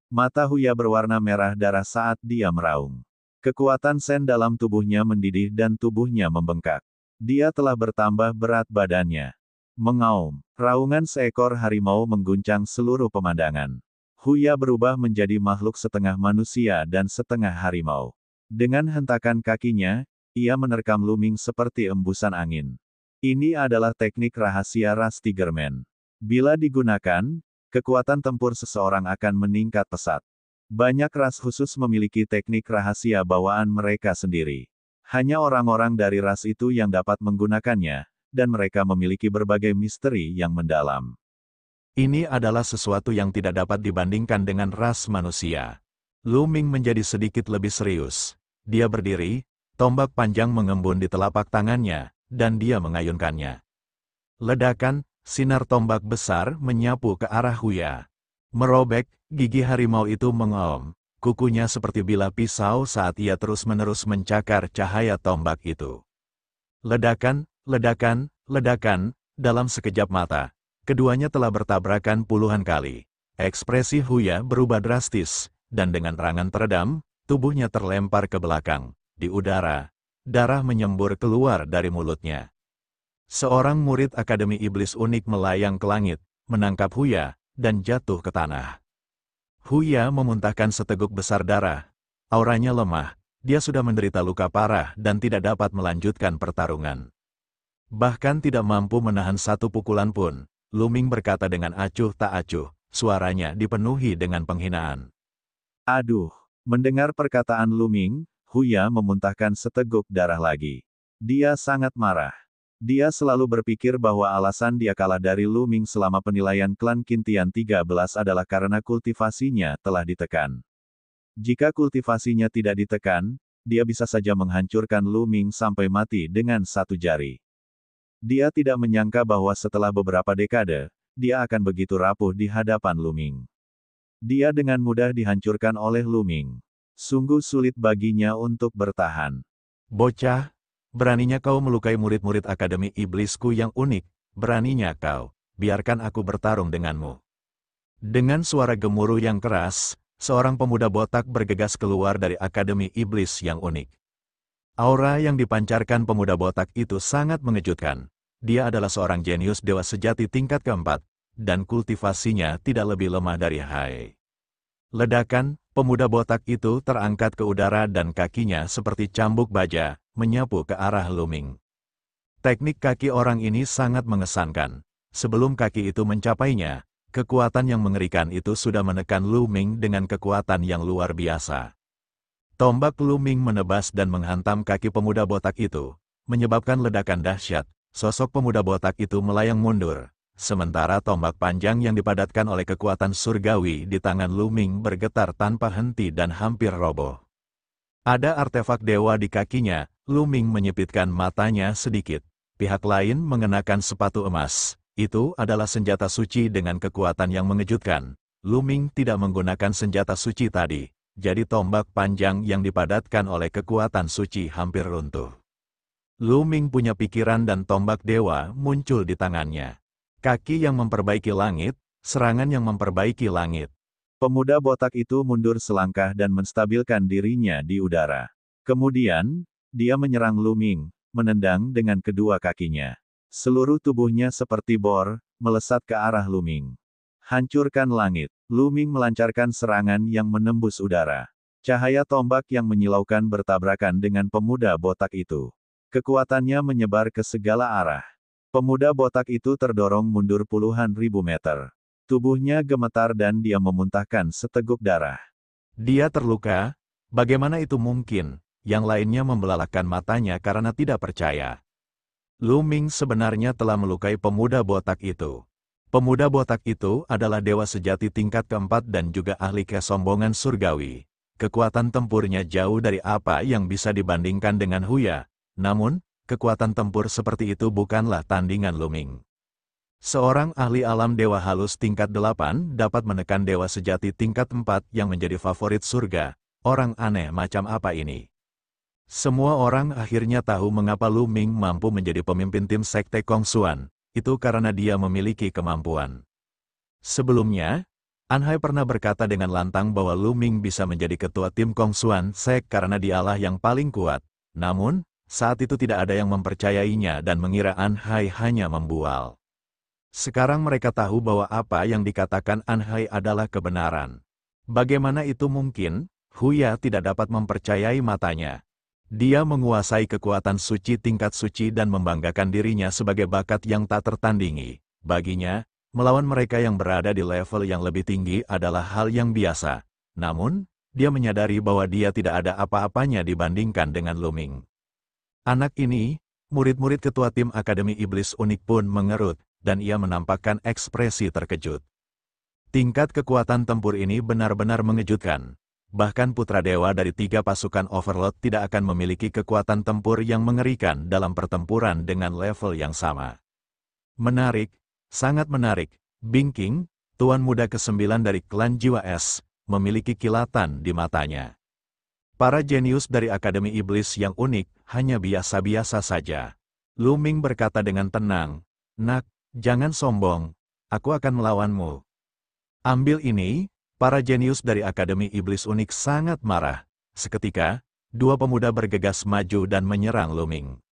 Mata Huya berwarna merah darah saat dia meraung. Kekuatan Sen dalam tubuhnya mendidih dan tubuhnya membengkak. Dia telah bertambah berat badannya. Mengaum, raungan seekor harimau mengguncang seluruh pemandangan. Huya berubah menjadi makhluk setengah manusia dan setengah harimau. Dengan hentakan kakinya, ia menerkam Lu Ming seperti embusan angin. Ini adalah teknik rahasia ras Tigerman. Bila digunakan, kekuatan tempur seseorang akan meningkat pesat. Banyak ras khusus memiliki teknik rahasia bawaan mereka sendiri. Hanya orang-orang dari ras itu yang dapat menggunakannya, dan mereka memiliki berbagai misteri yang mendalam. Ini adalah sesuatu yang tidak dapat dibandingkan dengan ras manusia. Lu Ming menjadi sedikit lebih serius. Dia berdiri, tombak panjang mengembun di telapak tangannya, dan dia mengayunkannya. Ledakan, sinar tombak besar menyapu ke arah Huya. Merobek, gigi harimau itu mengaum, kukunya seperti bilah pisau saat ia terus-menerus mencakar cahaya tombak itu. Ledakan, ledakan, ledakan, dalam sekejap mata. Keduanya telah bertabrakan puluhan kali. Ekspresi Huya berubah drastis, dan dengan tangan teredam, tubuhnya terlempar ke belakang. Di udara, darah menyembur keluar dari mulutnya. Seorang murid Akademi Iblis Unik melayang ke langit, menangkap Huya, dan jatuh ke tanah. Huya memuntahkan seteguk besar darah. Auranya lemah, dia sudah menderita luka parah dan tidak dapat melanjutkan pertarungan. Bahkan tidak mampu menahan satu pukulan pun. Lu Ming berkata dengan acuh tak acuh, suaranya dipenuhi dengan penghinaan. Aduh, mendengar perkataan Lu Ming, Huya memuntahkan seteguk darah lagi. Dia sangat marah. Dia selalu berpikir bahwa alasan dia kalah dari Lu Ming selama penilaian klan Qintian 13 adalah karena kultivasinya telah ditekan. Jika kultivasinya tidak ditekan, dia bisa saja menghancurkan Lu Ming sampai mati dengan satu jari. Dia tidak menyangka bahwa setelah beberapa dekade, dia akan begitu rapuh di hadapan Lu Ming. Dia dengan mudah dihancurkan oleh Lu Ming. Sungguh sulit baginya untuk bertahan. Bocah, beraninya kau melukai murid-murid Akademi Iblisku yang unik, beraninya kau, biarkan aku bertarung denganmu. Dengan suara gemuruh yang keras, seorang pemuda botak bergegas keluar dari Akademi Iblis yang unik. Aura yang dipancarkan pemuda botak itu sangat mengejutkan. Dia adalah seorang jenius dewa sejati tingkat keempat, dan kultivasinya tidak lebih lemah dari Hai. Ledakan, pemuda botak itu terangkat ke udara dan kakinya seperti cambuk baja, menyapu ke arah Lu Ming. Teknik kaki orang ini sangat mengesankan. Sebelum kaki itu mencapainya, kekuatan yang mengerikan itu sudah menekan Lu Ming dengan kekuatan yang luar biasa. Tombak Lu Ming menebas dan menghantam kaki pemuda botak itu, menyebabkan ledakan dahsyat. Sosok pemuda botak itu melayang mundur, sementara tombak panjang yang dipadatkan oleh kekuatan surgawi di tangan Lu Ming bergetar tanpa henti dan hampir roboh. Ada artefak dewa di kakinya, Luming menyipitkan matanya sedikit. Pihak lain mengenakan sepatu emas. Itu adalah senjata suci dengan kekuatan yang mengejutkan. Luming tidak menggunakan senjata suci tadi. Jadi tombak panjang yang dipadatkan oleh kekuatan suci hampir runtuh. Luming punya pikiran dan tombak dewa muncul di tangannya. Kaki yang memperbaiki langit, serangan yang memperbaiki langit. Pemuda botak itu mundur selangkah dan menstabilkan dirinya di udara. Kemudian, dia menyerang Luming, menendang dengan kedua kakinya. Seluruh tubuhnya seperti bor, melesat ke arah Luming. Hancurkan langit. Luming melancarkan serangan yang menembus udara. Cahaya tombak yang menyilaukan bertabrakan dengan pemuda botak itu. Kekuatannya menyebar ke segala arah. Pemuda botak itu terdorong mundur puluhan ribu meter. Tubuhnya gemetar dan dia memuntahkan seteguk darah. Dia terluka? Bagaimana itu mungkin? Yang lainnya membelalakkan matanya karena tidak percaya. Luming sebenarnya telah melukai pemuda botak itu. Pemuda botak itu adalah dewa sejati tingkat keempat dan juga ahli kesombongan surgawi. Kekuatan tempurnya jauh dari apa yang bisa dibandingkan dengan Huya. Namun, kekuatan tempur seperti itu bukanlah tandingan Luming. Seorang ahli alam dewa halus tingkat 8 dapat menekan dewa sejati tingkat 4 yang menjadi favorit surga. Orang aneh macam apa ini? Semua orang akhirnya tahu mengapa Luming mampu menjadi pemimpin tim Sekte Kongsuan. Itu karena dia memiliki kemampuan. Sebelumnya, Anhai pernah berkata dengan lantang bahwa Luming bisa menjadi ketua tim Kongsuan Sek karena dialah yang paling kuat. Namun, saat itu tidak ada yang mempercayainya dan mengira Anhai hanya membual. Sekarang mereka tahu bahwa apa yang dikatakan Anhai adalah kebenaran. Bagaimana itu mungkin? Huya tidak dapat mempercayai matanya. Dia menguasai kekuatan suci tingkat suci dan membanggakan dirinya sebagai bakat yang tak tertandingi. Baginya, melawan mereka yang berada di level yang lebih tinggi adalah hal yang biasa. Namun, dia menyadari bahwa dia tidak ada apa-apanya dibandingkan dengan Luming. Anak ini, murid-murid ketua tim Akademi Iblis Unik pun mengerut, dan ia menampakkan ekspresi terkejut. Tingkat kekuatan tempur ini benar-benar mengejutkan. Bahkan putra dewa dari 3 pasukan Overlord tidak akan memiliki kekuatan tempur yang mengerikan dalam pertempuran dengan level yang sama. Menarik, sangat menarik. Bingking, tuan muda ke-9 dari klan Jiwa Es, memiliki kilatan di matanya. Para jenius dari Akademi Iblis yang unik hanya biasa-biasa saja. Luming berkata dengan tenang, "Nak, jangan sombong, aku akan melawanmu." Ambil ini. Para jenius dari Akademi Iblis Unik sangat marah. Seketika, 2 pemuda bergegas maju dan menyerang Luming.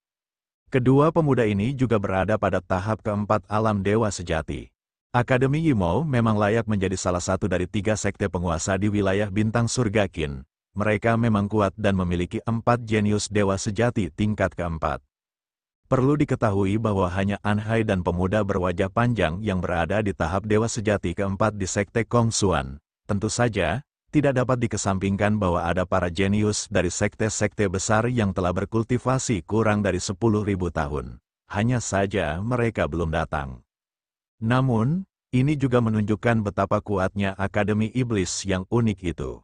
Kedua pemuda ini juga berada pada tahap keempat alam dewa sejati. Akademi Yimou memang layak menjadi salah satu dari 3 sekte penguasa di wilayah bintang surga Qin. Mereka memang kuat dan memiliki 4 jenius dewa sejati tingkat keempat. Perlu diketahui bahwa hanya Anhai dan pemuda berwajah panjang yang berada di tahap dewa sejati keempat di sekte Kongsuan. Tentu saja, tidak dapat dikesampingkan bahwa ada para jenius dari sekte-sekte besar yang telah berkultivasi kurang dari 10.000 tahun. Hanya saja mereka belum datang. Namun, ini juga menunjukkan betapa kuatnya Akademi Iblis yang unik itu.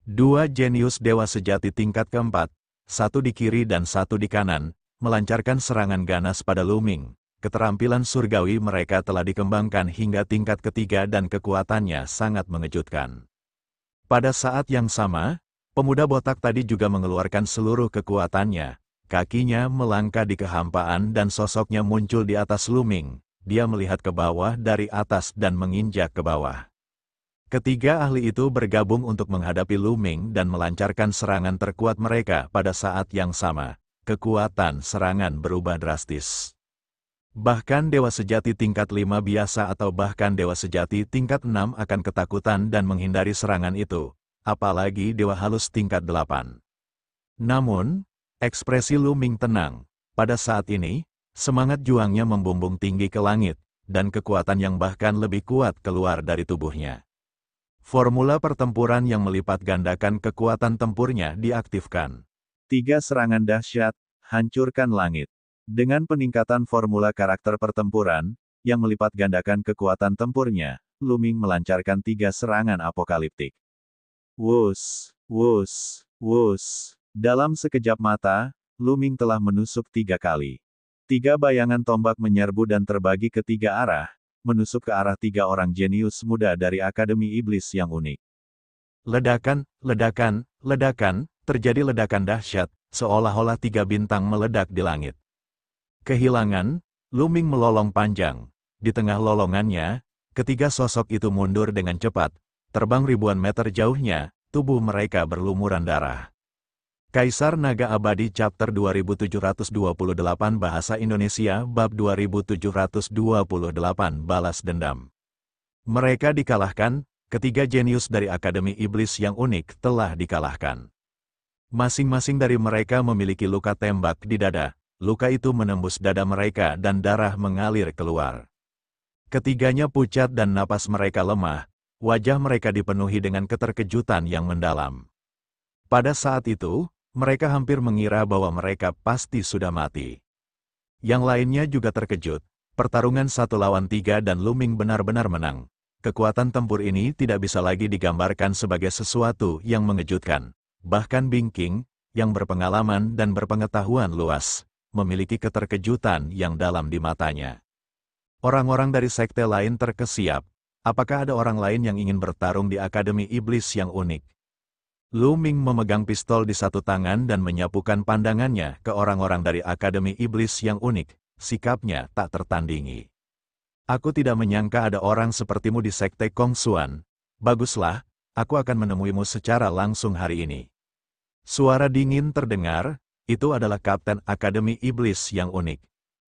2 jenius dewa sejati tingkat keempat, satu di kiri dan satu di kanan, melancarkan serangan ganas pada Luming. Keterampilan surgawi mereka telah dikembangkan hingga tingkat ketiga dan kekuatannya sangat mengejutkan. Pada saat yang sama, pemuda botak tadi juga mengeluarkan seluruh kekuatannya. Kakinya melangkah di kehampaan dan sosoknya muncul di atas Luming. Dia melihat ke bawah dari atas dan menginjak ke bawah. Ketiga ahli itu bergabung untuk menghadapi Luming dan melancarkan serangan terkuat mereka pada saat yang sama. Kekuatan serangan berubah drastis. Bahkan dewa sejati tingkat 5 biasa atau bahkan dewa sejati tingkat 6 akan ketakutan dan menghindari serangan itu, apalagi dewa halus tingkat 8. Namun, ekspresi Luming tenang. Pada saat ini, semangat juangnya membumbung tinggi ke langit, dan kekuatan yang bahkan lebih kuat keluar dari tubuhnya. Formula pertempuran yang melipat gandakan kekuatan tempurnya diaktifkan. 3 serangan dahsyat, hancurkan langit. Dengan peningkatan formula karakter pertempuran, yang melipat gandakan kekuatan tempurnya, Luming melancarkan 3 serangan apokaliptik. Wus, wus, wus. Dalam sekejap mata, Luming telah menusuk 3 kali. 3 bayangan tombak menyerbu dan terbagi ke 3 arah, menusuk ke arah 3 orang jenius muda dari Akademi Iblis yang unik. Ledakan, ledakan, ledakan, terjadi ledakan dahsyat, seolah-olah 3 bintang meledak di langit. Kehilangan, Luming melolong panjang. Di tengah lolongannya, ketiga sosok itu mundur dengan cepat, terbang ribuan meter jauhnya, tubuh mereka berlumuran darah. Kaisar Naga Abadi Chapter 2728 Bahasa Indonesia Bab 2728 Balas Dendam. Mereka dikalahkan, ketiga jenius dari Akademi Iblis yang unik telah dikalahkan. Masing-masing dari mereka memiliki luka tembak di dada, luka itu menembus dada mereka dan darah mengalir keluar. Ketiganya pucat dan napas mereka lemah, wajah mereka dipenuhi dengan keterkejutan yang mendalam. Pada saat itu, mereka hampir mengira bahwa mereka pasti sudah mati. Yang lainnya juga terkejut, pertarungan 1 lawan 3 dan Luming benar-benar menang. Kekuatan tempur ini tidak bisa lagi digambarkan sebagai sesuatu yang mengejutkan. Bahkan Bingking, yang berpengalaman dan berpengetahuan luas, memiliki keterkejutan yang dalam di matanya. Orang-orang dari sekte lain terkesiap. Apakah ada orang lain yang ingin bertarung di Akademi Iblis yang unik? Luming memegang pistol di satu tangan dan menyapukan pandangannya ke orang-orang dari Akademi Iblis yang unik. Sikapnya tak tertandingi. Aku tidak menyangka ada orang sepertimu di sekte Kongsuan. Baguslah, aku akan menemuimu secara langsung hari ini. Suara dingin terdengar, itu adalah Kapten Akademi Iblis yang unik.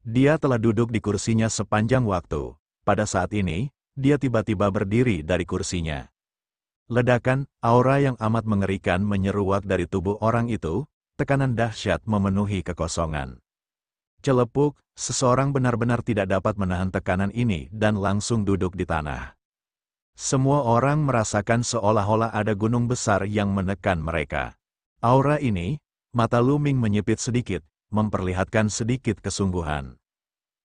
Dia telah duduk di kursinya sepanjang waktu. Pada saat ini, dia tiba-tiba berdiri dari kursinya. Ledakan, aura yang amat mengerikan menyeruak dari tubuh orang itu, tekanan dahsyat memenuhi kekosongan. Celepuk, seseorang benar-benar tidak dapat menahan tekanan ini dan langsung duduk di tanah. Semua orang merasakan seolah-olah ada gunung besar yang menekan mereka. Aura ini, mata Luming menyipit sedikit, memperlihatkan sedikit kesungguhan.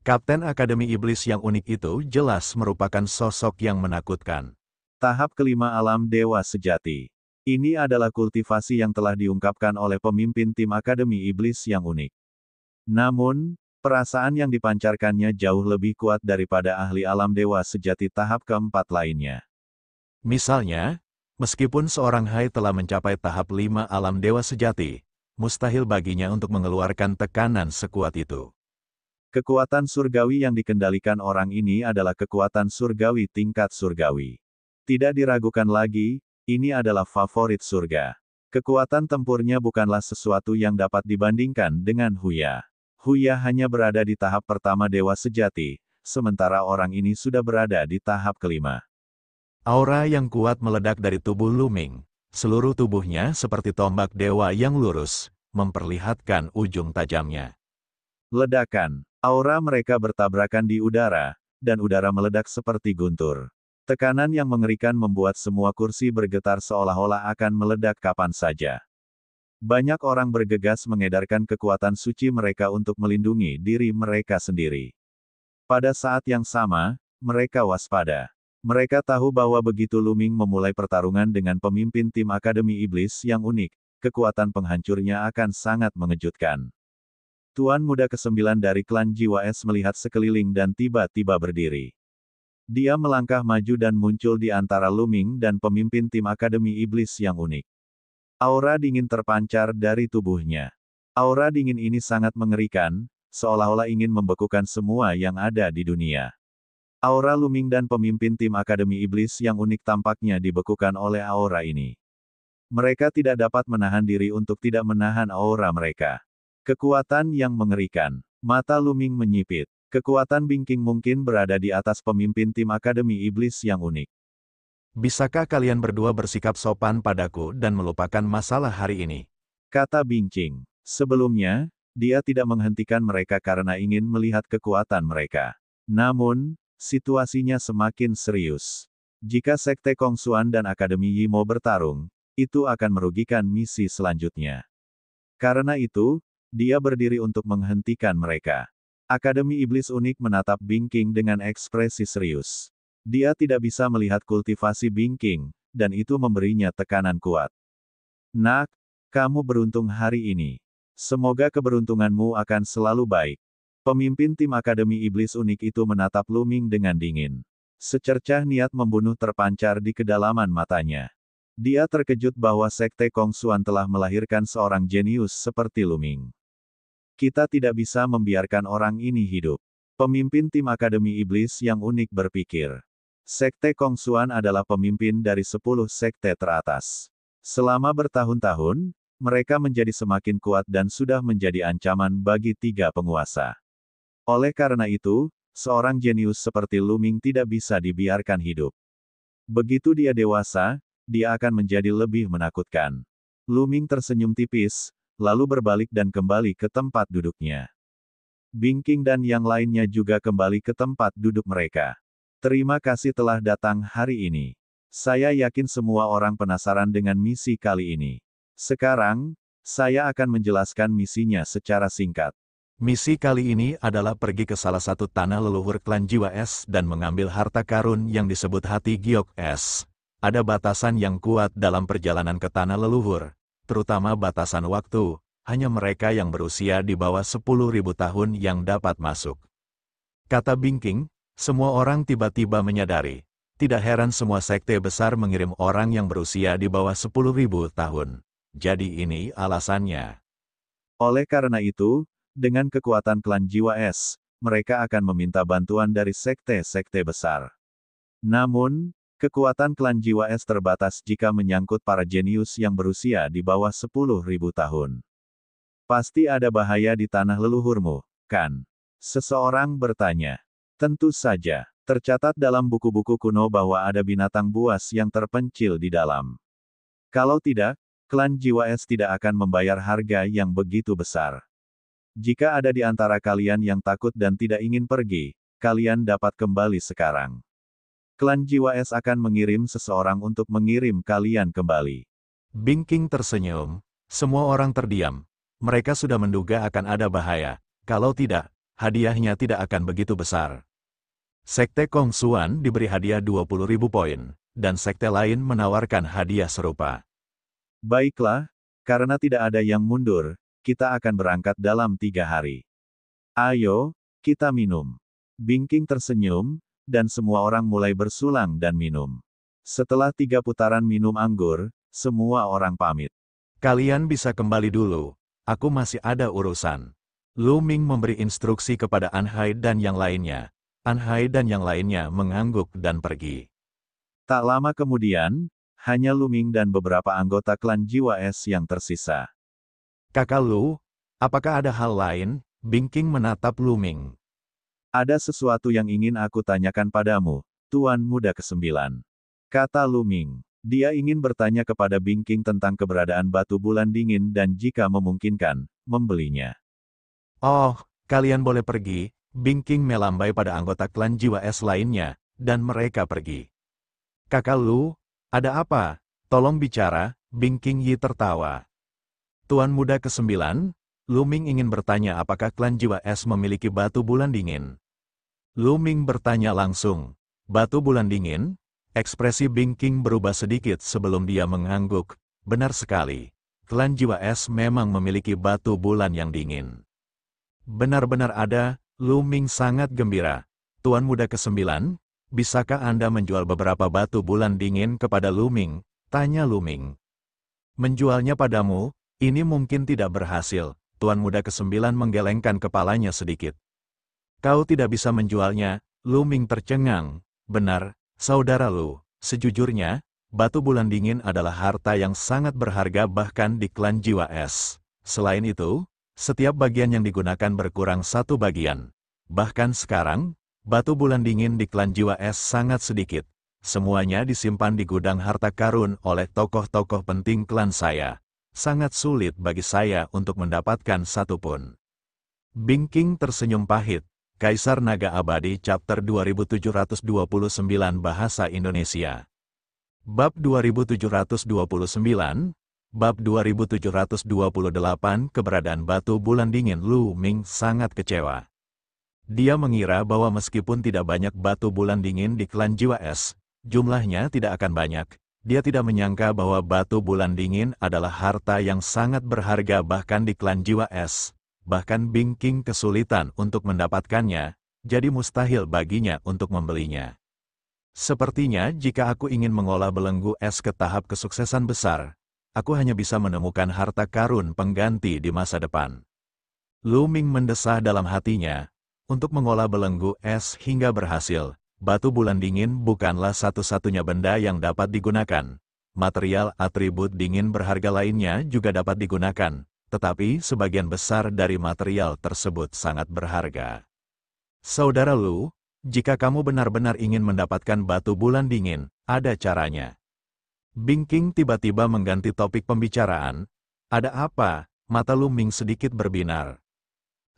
Kapten Akademi Iblis yang unik itu jelas merupakan sosok yang menakutkan. Tahap kelima alam dewa sejati. Ini adalah kultivasi yang telah diungkapkan oleh pemimpin tim Akademi Iblis yang unik. Namun, perasaan yang dipancarkannya jauh lebih kuat daripada ahli alam dewa sejati tahap keempat lainnya. Misalnya, meskipun seorang Hai telah mencapai tahap 5 alam dewa sejati, mustahil baginya untuk mengeluarkan tekanan sekuat itu. Kekuatan surgawi yang dikendalikan orang ini adalah kekuatan surgawi tingkat surgawi. Tidak diragukan lagi, ini adalah favorit surga. Kekuatan tempurnya bukanlah sesuatu yang dapat dibandingkan dengan Huya. Huya hanya berada di tahap pertama dewa sejati, sementara orang ini sudah berada di tahap kelima. Aura yang kuat meledak dari tubuh Luming. Seluruh tubuhnya seperti tombak dewa yang lurus, memperlihatkan ujung tajamnya. Ledakan. Aura mereka bertabrakan di udara, dan udara meledak seperti guntur. Tekanan yang mengerikan membuat semua kursi bergetar seolah-olah akan meledak kapan saja. Banyak orang bergegas mengedarkan kekuatan suci mereka untuk melindungi diri mereka sendiri. Pada saat yang sama, mereka waspada. Mereka tahu bahwa begitu Luming memulai pertarungan dengan pemimpin tim Akademi Iblis yang unik, kekuatan penghancurnya akan sangat mengejutkan. Tuan muda ke-9 dari klan Jiwa Es melihat sekeliling dan tiba-tiba berdiri. Dia melangkah maju dan muncul di antara Luming dan pemimpin tim Akademi Iblis yang unik. Aura dingin terpancar dari tubuhnya. Aura dingin ini sangat mengerikan, seolah-olah ingin membekukan semua yang ada di dunia. Aura Luming dan pemimpin tim Akademi Iblis yang unik tampaknya dibekukan oleh aura ini. Mereka tidak dapat menahan diri untuk tidak menahan aura mereka. Kekuatan yang mengerikan. Mata Luming menyipit. Kekuatan Bingking mungkin berada di atas pemimpin tim Akademi Iblis yang unik. Bisakah kalian berdua bersikap sopan padaku dan melupakan masalah hari ini? Kata Bingking. Sebelumnya, dia tidak menghentikan mereka karena ingin melihat kekuatan mereka. Namun, situasinya semakin serius. Jika Sekte Kongsuan dan Akademi Yi mau bertarung, itu akan merugikan misi selanjutnya. Karena itu, dia berdiri untuk menghentikan mereka. Akademi Iblis unik menatap Bingking dengan ekspresi serius. Dia tidak bisa melihat kultivasi Bingking, dan itu memberinya tekanan kuat. Nak, kamu beruntung hari ini. Semoga keberuntunganmu akan selalu baik. Pemimpin tim Akademi Iblis Unik itu menatap Lu Ming dengan dingin. Secercah niat membunuh terpancar di kedalaman matanya. Dia terkejut bahwa Sekte Kongsuan telah melahirkan seorang jenius seperti Lu Ming. Kita tidak bisa membiarkan orang ini hidup. Pemimpin tim Akademi Iblis yang unik berpikir. Sekte Kongsuan adalah pemimpin dari 10 sekte teratas. Selama bertahun-tahun, mereka menjadi semakin kuat dan sudah menjadi ancaman bagi 3 penguasa. Oleh karena itu, seorang jenius seperti Lu Ming tidak bisa dibiarkan hidup. Begitu dia dewasa, dia akan menjadi lebih menakutkan. Lu Ming tersenyum tipis, lalu berbalik dan kembali ke tempat duduknya. Bing King dan yang lainnya juga kembali ke tempat duduk mereka. Terima kasih telah datang hari ini. Saya yakin semua orang penasaran dengan misi kali ini. Sekarang, saya akan menjelaskan misinya secara singkat. Misi kali ini adalah pergi ke salah satu tanah leluhur klan Jiwa Es dan mengambil harta karun yang disebut Hati Giok Es. Ada batasan yang kuat dalam perjalanan ke tanah leluhur, terutama batasan waktu, hanya mereka yang berusia di bawah 10.000 tahun yang dapat masuk. Kata Bing King, semua orang tiba-tiba menyadari, tidak heran semua sekte besar mengirim orang yang berusia di bawah 10.000 tahun. Jadi ini alasannya. Oleh karena itu, dengan kekuatan klan Jiwa Es, mereka akan meminta bantuan dari sekte-sekte besar. Namun, kekuatan klan Jiwa Es terbatas jika menyangkut para jenius yang berusia di bawah 10.000 tahun. Pasti ada bahaya di tanah leluhurmu, kan? Seseorang bertanya. Tentu saja, tercatat dalam buku-buku kuno bahwa ada binatang buas yang terpencil di dalam. Kalau tidak, klan Jiwa Es tidak akan membayar harga yang begitu besar. Jika ada di antara kalian yang takut dan tidak ingin pergi, kalian dapat kembali sekarang. Klan Jiwa Es akan mengirim seseorang untuk mengirim kalian kembali. Bing King tersenyum. Semua orang terdiam. Mereka sudah menduga akan ada bahaya. Kalau tidak, hadiahnya tidak akan begitu besar. Sekte Kongsuan diberi hadiah 20.000 poin, dan sekte lain menawarkan hadiah serupa. Baiklah, karena tidak ada yang mundur, kita akan berangkat dalam 3 hari. Ayo, kita minum. Bing King tersenyum, dan semua orang mulai bersulang dan minum. Setelah 3 putaran minum anggur, semua orang pamit. Kalian bisa kembali dulu, aku masih ada urusan. Lu Ming memberi instruksi kepada An Hai dan yang lainnya. An Hai dan yang lainnya mengangguk dan pergi. Tak lama kemudian, hanya Lu Ming dan beberapa anggota klan Jiwa Es yang tersisa. Kakak Lu, apakah ada hal lain? Bing King menatap Lu Ming. Ada sesuatu yang ingin aku tanyakan padamu, Tuan Muda ke-9. Kata Lu Ming. Dia ingin bertanya kepada Bing King tentang keberadaan batu bulan dingin dan jika memungkinkan, membelinya. Oh, kalian boleh pergi. Bing King melambai pada anggota klan Jiwa Es lainnya, dan mereka pergi. Kakak Lu, ada apa? Tolong bicara, Bing King Yi tertawa. Tuan Muda ke-9, Lu Ming ingin bertanya apakah klan Jiwa Es memiliki batu bulan dingin. Lu Ming bertanya langsung. Batu bulan dingin? Ekspresi Bing King berubah sedikit sebelum dia mengangguk. Benar sekali. Klan Jiwa Es memang memiliki batu bulan yang dingin. Benar-benar ada, Lu Ming sangat gembira. Tuan Muda ke-9, bisakah Anda menjual beberapa batu bulan dingin kepada Lu Ming? Tanya Lu Ming. Menjualnya padamu? Ini mungkin tidak berhasil. Tuan Muda ke-9 menggelengkan kepalanya sedikit. Kau tidak bisa menjualnya, Lu Ming tercengang. Benar, saudara Lu. Sejujurnya, batu bulan dingin adalah harta yang sangat berharga bahkan di klan Jiwa Es. Selain itu, setiap bagian yang digunakan berkurang 1 bagian. Bahkan sekarang, batu bulan dingin di klan Jiwa Es sangat sedikit. Semuanya disimpan di gudang harta karun oleh tokoh-tokoh penting klan saya. Sangat sulit bagi saya untuk mendapatkan satu pun. Bing King tersenyum pahit. Kaisar Naga Abadi Chapter 2729 Bahasa Indonesia. Bab 2729, Bab 2728 Keberadaan Batu Bulan Dingin. Lu Ming sangat kecewa. Dia mengira bahwa meskipun tidak banyak batu bulan dingin di klan Jiwa Es, jumlahnya tidak akan banyak. Dia tidak menyangka bahwa batu bulan dingin adalah harta yang sangat berharga bahkan di klan jiwa es. Bahkan Bing King kesulitan untuk mendapatkannya, jadi mustahil baginya untuk membelinya. Sepertinya jika aku ingin mengolah belenggu es ke tahap kesuksesan besar, aku hanya bisa menemukan harta karun pengganti di masa depan. Lu Ming mendesah dalam hatinya, untuk mengolah belenggu es hingga berhasil, batu bulan dingin bukanlah satu-satunya benda yang dapat digunakan. Material atribut dingin berharga lainnya juga dapat digunakan, tetapi sebagian besar dari material tersebut sangat berharga. Saudara Lu, jika kamu benar-benar ingin mendapatkan batu bulan dingin, ada caranya. Bing King tiba-tiba mengganti topik pembicaraan. Ada apa? Mata Lu Ming sedikit berbinar.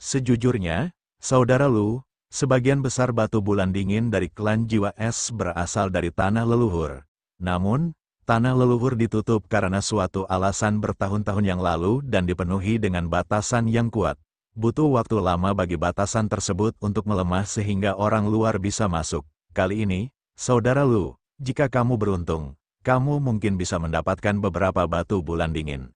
Sejujurnya, Saudara Lu, sebagian besar batu bulan dingin dari klan jiwa es berasal dari tanah leluhur. Namun, tanah leluhur ditutup karena suatu alasan bertahun-tahun yang lalu dan dipenuhi dengan batasan yang kuat. Butuh waktu lama bagi batasan tersebut untuk melemah sehingga orang luar bisa masuk. Kali ini, Saudara Lu, jika kamu beruntung, kamu mungkin bisa mendapatkan beberapa batu bulan dingin.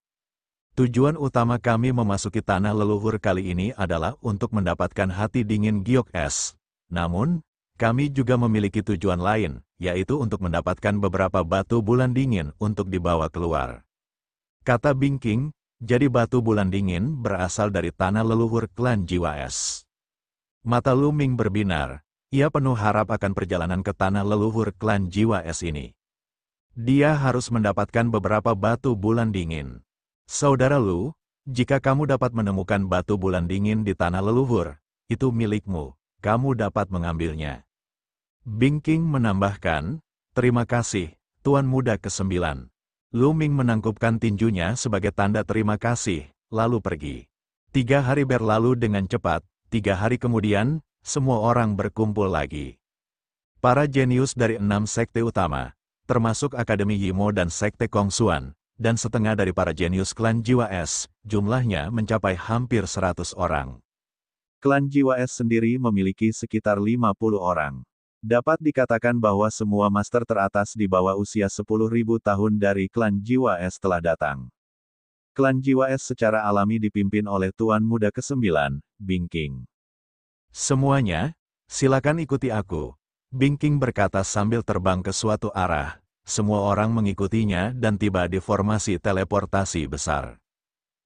Tujuan utama kami memasuki tanah leluhur kali ini adalah untuk mendapatkan hati dingin giok es. Namun, kami juga memiliki tujuan lain, yaitu untuk mendapatkan beberapa batu bulan dingin untuk dibawa keluar. Kata Bing King, jadi batu bulan dingin berasal dari tanah leluhur klan jiwa es. Mata Lu Ming berbinar, ia penuh harap akan perjalanan ke tanah leluhur klan jiwa es ini. Dia harus mendapatkan beberapa batu bulan dingin. Saudara Lu, jika kamu dapat menemukan batu bulan dingin di tanah leluhur, itu milikmu, kamu dapat mengambilnya. Bing King menambahkan, terima kasih, Tuan Muda ke-9. Lu Ming menangkupkan tinjunya sebagai tanda terima kasih, lalu pergi. 3 hari berlalu dengan cepat, 3 hari kemudian, semua orang berkumpul lagi. Para jenius dari 6 sekte utama, termasuk Akademi Yimo dan Sekte Kongsuan, dan setengah dari para jenius klan jiwa es, jumlahnya mencapai hampir 100 orang. Klan jiwa es sendiri memiliki sekitar 50 orang. Dapat dikatakan bahwa semua master teratas di bawah usia 10.000 tahun dari klan jiwa es telah datang. Klan jiwa es secara alami dipimpin oleh Tuan Muda ke-9, Bing King. Semuanya, silakan ikuti aku. Bing King berkata sambil terbang ke suatu arah. Semua orang mengikutinya dan tiba di formasi teleportasi besar.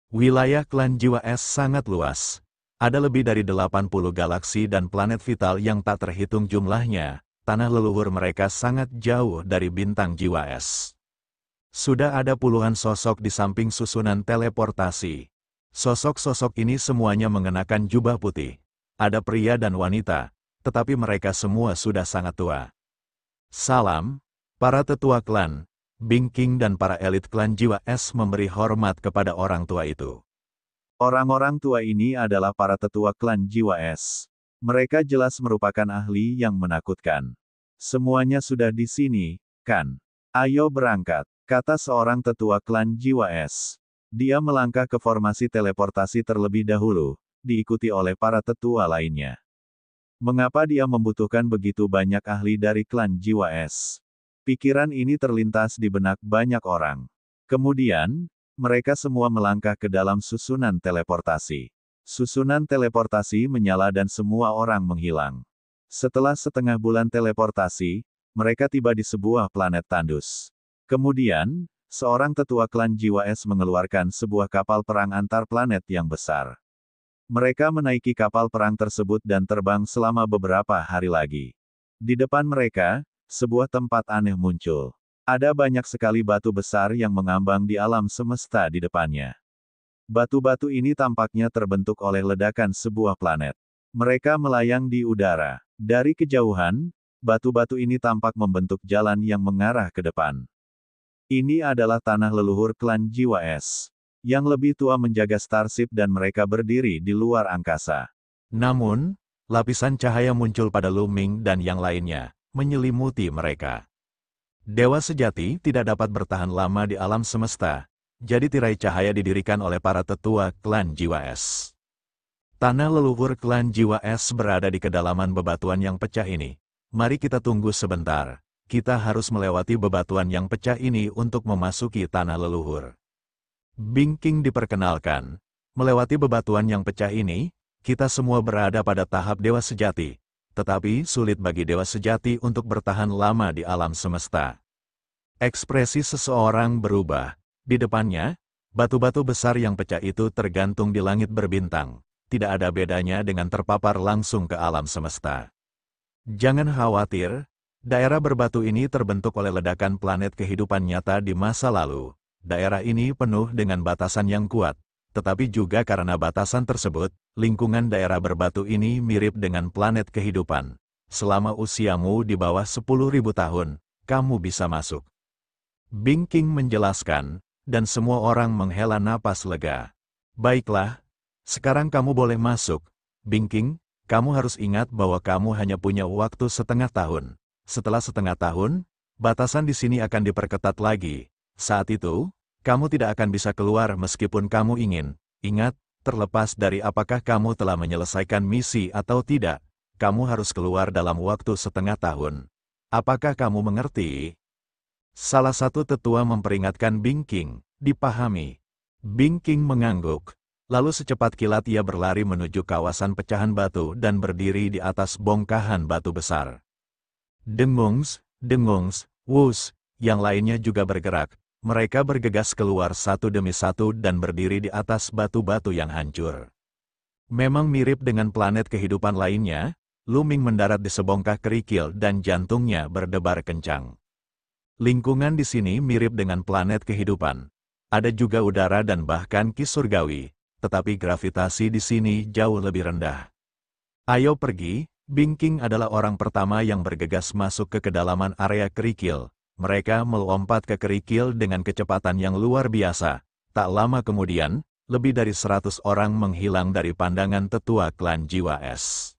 Wilayah klan jiwa es sangat luas. Ada lebih dari 80 galaksi dan planet vital yang tak terhitung jumlahnya. Tanah leluhur mereka sangat jauh dari bintang jiwa es. Sudah ada puluhan sosok di samping susunan teleportasi. Sosok-sosok ini semuanya mengenakan jubah putih. Ada pria dan wanita, tetapi mereka semua sudah sangat tua. Salam. Para tetua klan, Bing King dan para elit klan jiwa es memberi hormat kepada orang tua itu. Orang-orang tua ini adalah para tetua klan jiwa es. Mereka jelas merupakan ahli yang menakutkan. Semuanya sudah di sini, kan? Ayo berangkat, kata seorang tetua klan jiwa es. Dia melangkah ke formasi teleportasi terlebih dahulu, diikuti oleh para tetua lainnya. Mengapa dia membutuhkan begitu banyak ahli dari klan jiwa es? Pikiran ini terlintas di benak banyak orang. Kemudian, mereka semua melangkah ke dalam susunan teleportasi. Susunan teleportasi menyala dan semua orang menghilang. Setelah setengah bulan teleportasi, mereka tiba di sebuah planet tandus. Kemudian, seorang tetua klan jiwa es mengeluarkan sebuah kapal perang antar planet yang besar. Mereka menaiki kapal perang tersebut dan terbang selama beberapa hari lagi. Di depan mereka, sebuah tempat aneh muncul. Ada banyak sekali batu besar yang mengambang di alam semesta di depannya. Batu-batu ini tampaknya terbentuk oleh ledakan sebuah planet. Mereka melayang di udara. Dari kejauhan, batu-batu ini tampak membentuk jalan yang mengarah ke depan. Ini adalah tanah leluhur klan jiwa es. Yang lebih tua menjaga Starship dan mereka berdiri di luar angkasa. Namun, lapisan cahaya muncul pada Lu Ming dan yang lainnya, menyelimuti mereka. Dewa sejati tidak dapat bertahan lama di alam semesta, jadi tirai cahaya didirikan oleh para tetua klan jiwa es. Tanah leluhur klan jiwa es berada di kedalaman bebatuan yang pecah ini. Mari kita tunggu sebentar, kita harus melewati bebatuan yang pecah ini untuk memasuki tanah leluhur. Bing King diperkenalkan. Melewati bebatuan yang pecah ini, kita semua berada pada tahap dewa sejati, tetapi sulit bagi dewa sejati untuk bertahan lama di alam semesta. Ekspresi seseorang berubah. Di depannya, batu-batu besar yang pecah itu tergantung di langit berbintang. Tidak ada bedanya dengan terpapar langsung ke alam semesta. Jangan khawatir, daerah berbatu ini terbentuk oleh ledakan planet kehidupan nyata di masa lalu. Daerah ini penuh dengan batasan yang kuat, tetapi juga karena batasan tersebut, lingkungan daerah berbatu ini mirip dengan planet kehidupan. Selama usiamu di bawah 10.000 tahun, kamu bisa masuk. Bing King menjelaskan, dan semua orang menghela napas lega. Baiklah, sekarang kamu boleh masuk. Bing King, kamu harus ingat bahwa kamu hanya punya waktu setengah tahun. Setelah setengah tahun, batasan di sini akan diperketat lagi. Saat itu, kamu tidak akan bisa keluar meskipun kamu ingin. Ingat, terlepas dari apakah kamu telah menyelesaikan misi atau tidak, kamu harus keluar dalam waktu setengah tahun. Apakah kamu mengerti? Salah satu tetua memperingatkan Bing King, dipahami. Bing King mengangguk. Lalu secepat kilat ia berlari menuju kawasan pecahan batu dan berdiri di atas bongkahan batu besar. Dengungs, dengungs, wus, yang lainnya juga bergerak. Mereka bergegas keluar satu demi satu dan berdiri di atas batu-batu yang hancur. Memang mirip dengan planet kehidupan lainnya, Luming mendarat di sebongkah kerikil dan jantungnya berdebar kencang. Lingkungan di sini mirip dengan planet kehidupan. Ada juga udara dan bahkan ki surgawi. Tetapi gravitasi di sini jauh lebih rendah. Ayo pergi, Bing King adalah orang pertama yang bergegas masuk ke kedalaman area kerikil. Mereka melompat ke kerikil dengan kecepatan yang luar biasa. Tak lama kemudian, lebih dari 100 orang menghilang dari pandangan tetua klan Jiwa Es.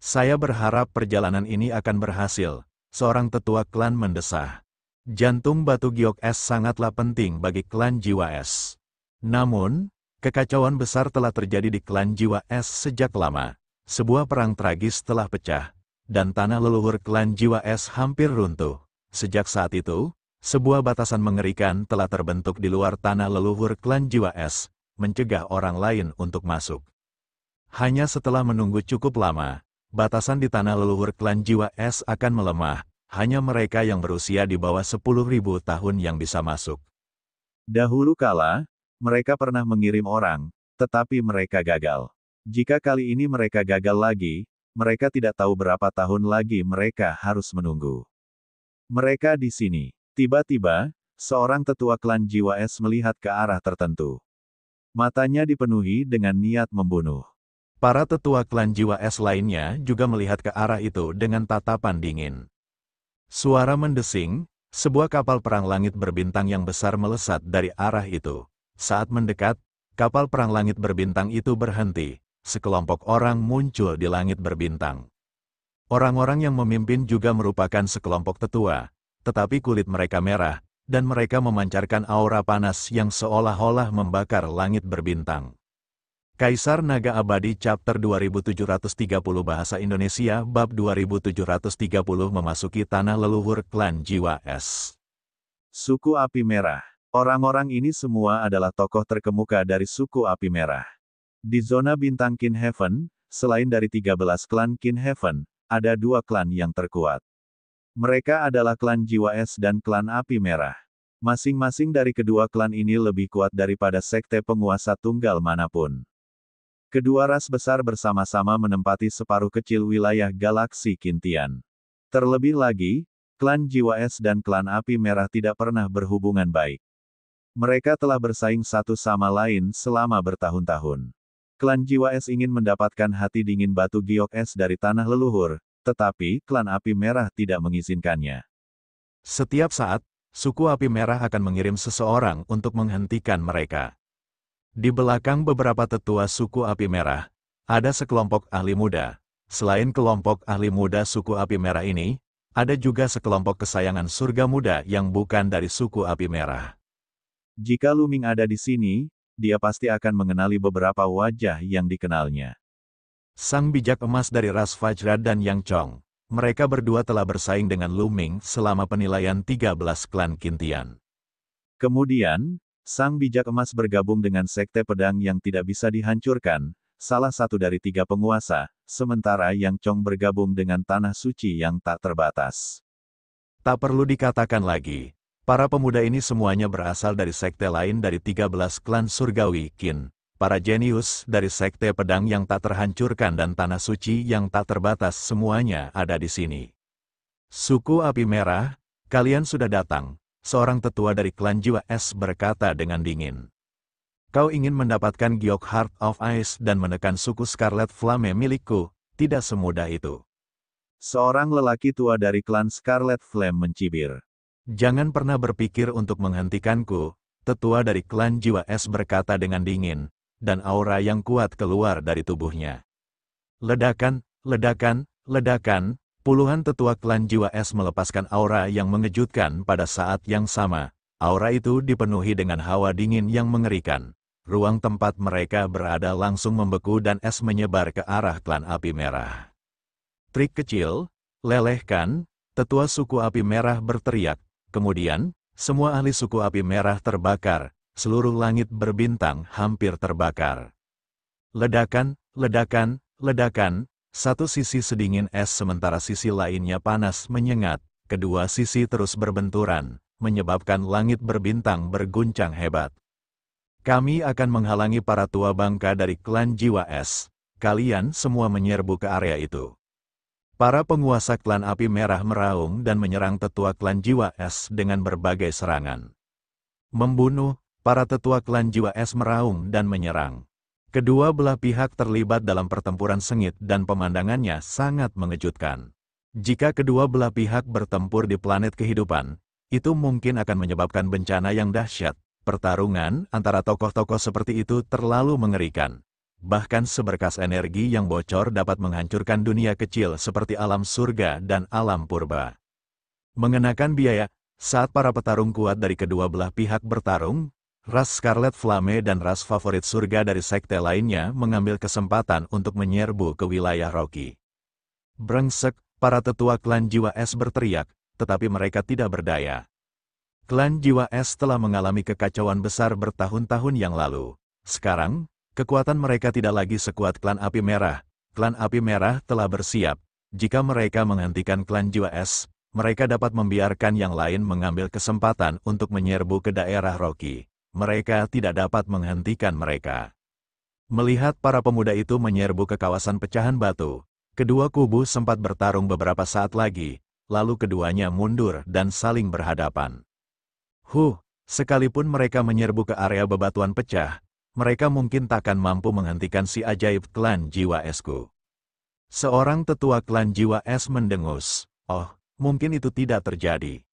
Saya berharap perjalanan ini akan berhasil, seorang tetua klan mendesah. Jantung batu giok es sangatlah penting bagi klan Jiwa Es. Namun, kekacauan besar telah terjadi di klan Jiwa Es sejak lama. Sebuah perang tragis telah pecah, dan tanah leluhur klan Jiwa Es hampir runtuh. Sejak saat itu, sebuah batasan mengerikan telah terbentuk di luar tanah leluhur klan Jiwa Es, mencegah orang lain untuk masuk. Hanya setelah menunggu cukup lama, batasan di tanah leluhur klan Jiwa Es akan melemah. Hanya mereka yang berusia di bawah 10.000 tahun yang bisa masuk. Dahulu kala, mereka pernah mengirim orang, tetapi mereka gagal. Jika kali ini mereka gagal lagi, mereka tidak tahu berapa tahun lagi mereka harus menunggu. Mereka di sini. Tiba-tiba, seorang tetua klan Jiwa Es melihat ke arah tertentu. Matanya dipenuhi dengan niat membunuh. Para tetua klan Jiwa Es lainnya juga melihat ke arah itu dengan tatapan dingin. Suara mendesing, sebuah kapal perang langit berbintang yang besar melesat dari arah itu. Saat mendekat, kapal perang langit berbintang itu berhenti. Sekelompok orang muncul di langit berbintang. Orang-orang yang memimpin juga merupakan sekelompok tetua, tetapi kulit mereka merah, dan mereka memancarkan aura panas yang seolah-olah membakar langit berbintang. Kaisar Naga Abadi Chapter 2730 Bahasa Indonesia Bab 2730 memasuki tanah leluhur klan Jiwa Es. Suku Api Merah. Orang-orang ini semua adalah tokoh terkemuka dari suku Api Merah. Di zona bintang Kin Heaven, selain dari 13 klan Kin Heaven, ada 2 klan yang terkuat. Mereka adalah klan Jiwa Es dan klan Api Merah. Masing-masing dari kedua klan ini lebih kuat daripada sekte penguasa tunggal manapun. Kedua ras besar bersama-sama menempati separuh kecil wilayah galaksi Kintian. Terlebih lagi, klan Jiwa Es dan klan Api Merah tidak pernah berhubungan baik. Mereka telah bersaing satu sama lain selama bertahun-tahun. Klan Jiwa Es ingin mendapatkan hati dingin batu giok es dari tanah leluhur, tetapi klan Api Merah tidak mengizinkannya. Setiap saat, suku Api Merah akan mengirim seseorang untuk menghentikan mereka. Di belakang beberapa tetua suku Api Merah, ada sekelompok ahli muda. Selain kelompok ahli muda suku Api Merah ini, ada juga sekelompok kesayangan surga muda yang bukan dari suku Api Merah. Jika Luming ada di sini, dia pasti akan mengenali beberapa wajah yang dikenalnya. Sang bijak emas dari ras Vajra dan Yang Chong. Mereka berdua telah bersaing dengan Lu Ming selama penilaian 13 klan Qintian. Kemudian, Sang Bijak Emas bergabung dengan Sekte Pedang yang tidak bisa dihancurkan, salah satu dari 3 penguasa, sementara Yang Chong bergabung dengan Tanah Suci yang tak terbatas. Tak perlu dikatakan lagi, para pemuda ini semuanya berasal dari sekte lain dari 13 klan surgawi Qin. Para jenius dari Sekte Pedang yang tak terhancurkan dan Tanah Suci yang tak terbatas semuanya ada di sini. Suku Api Merah, kalian sudah datang. Seorang tetua dari klan Jiwa Es berkata dengan dingin. Kau ingin mendapatkan Giok Heart of Ice dan menekan suku Scarlet Flame milikku, tidak semudah itu. Seorang lelaki tua dari klan Scarlet Flame mencibir. Jangan pernah berpikir untuk menghentikanku, tetua dari klan Jiwa Es berkata dengan dingin, dan aura yang kuat keluar dari tubuhnya. Ledakan, ledakan, ledakan. Puluhan tetua klan Jiwa Es melepaskan aura yang mengejutkan pada saat yang sama. Aura itu dipenuhi dengan hawa dingin yang mengerikan. Ruang tempat mereka berada langsung membeku dan es menyebar ke arah klan Api Merah. Trik kecil, lelehkan, tetua suku Api Merah berteriak. Kemudian, semua ahli suku Api Merah terbakar. Seluruh langit berbintang hampir terbakar. Ledakan, ledakan, ledakan. Satu sisi sedingin es sementara sisi lainnya panas menyengat, kedua sisi terus berbenturan, menyebabkan langit berbintang berguncang hebat. Kami akan menghalangi para tua bangka dari klan Jiwa Es. Kalian semua menyerbu ke area itu. Para penguasa klan Api Merah meraung dan menyerang tetua klan Jiwa Es dengan berbagai serangan. Membunuh, para tetua klan Jiwa Es meraung dan menyerang. Kedua belah pihak terlibat dalam pertempuran sengit dan pemandangannya sangat mengejutkan. Jika kedua belah pihak bertempur di planet kehidupan, itu mungkin akan menyebabkan bencana yang dahsyat. Pertarungan antara tokoh-tokoh seperti itu terlalu mengerikan. Bahkan seberkas energi yang bocor dapat menghancurkan dunia kecil seperti alam surga dan alam purba. Mengenakan biaya, saat para petarung kuat dari kedua belah pihak bertarung, ras Scarlet Flame dan ras favorit surga dari sekte lainnya mengambil kesempatan untuk menyerbu ke wilayah Rocky. Brengsek, para tetua klan Jiwa Es berteriak, tetapi mereka tidak berdaya. Klan Jiwa Es telah mengalami kekacauan besar bertahun-tahun yang lalu. Sekarang, kekuatan mereka tidak lagi sekuat klan Api Merah. Klan Api Merah telah bersiap. Jika mereka menghentikan klan Jiwa Es, mereka dapat membiarkan yang lain mengambil kesempatan untuk menyerbu ke daerah Rocky. Mereka tidak dapat menghentikan mereka. Melihat para pemuda itu menyerbu ke kawasan pecahan batu, kedua kubu sempat bertarung beberapa saat lagi, lalu keduanya mundur dan saling berhadapan. Sekalipun mereka menyerbu ke area bebatuan pecah, mereka mungkin takkan mampu menghentikan si ajaib klan Jiwa Esku. Seorang tetua klan Jiwa Es mendengus, mungkin itu tidak terjadi.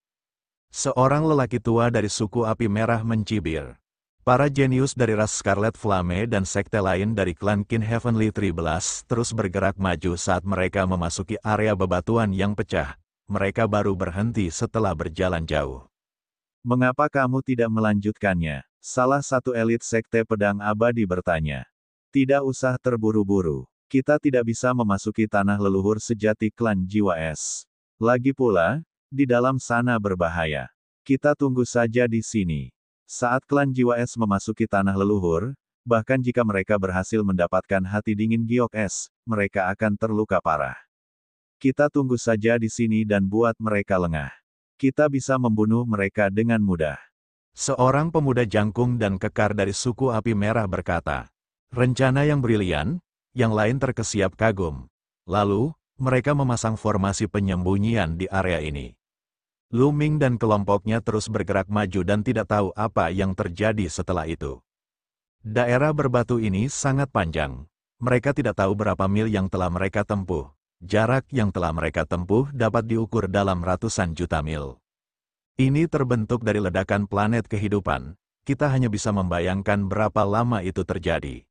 Seorang lelaki tua dari suku Api Merah mencibir. Para jenius dari ras Scarlet Flame dan sekte lain dari klan Qin Heavenly 13 terus bergerak maju saat mereka memasuki area bebatuan yang pecah. Mereka baru berhenti setelah berjalan jauh. Mengapa kamu tidak melanjutkannya? Salah satu elit sekte pedang abadi bertanya. Tidak usah terburu-buru. Kita tidak bisa memasuki tanah leluhur sejati klan Jiwa Es. Lagi pula, di dalam sana berbahaya. Kita tunggu saja di sini. Saat klan Jiwa Es memasuki tanah leluhur, bahkan jika mereka berhasil mendapatkan hati dingin Giok Es, mereka akan terluka parah. Kita tunggu saja di sini dan buat mereka lengah. Kita bisa membunuh mereka dengan mudah. Seorang pemuda jangkung dan kekar dari suku Api Merah berkata. Rencana yang brilian, yang lain terkesiap kagum. Lalu, mereka memasang formasi penyembunyian di area ini. Lu Ming dan kelompoknya terus bergerak maju dan tidak tahu apa yang terjadi setelah itu. Daerah berbatu ini sangat panjang. Mereka tidak tahu berapa mil yang telah mereka tempuh. Jarak yang telah mereka tempuh dapat diukur dalam ratusan juta mil. Ini terbentuk dari ledakan planet kehidupan. Kita hanya bisa membayangkan berapa lama itu terjadi.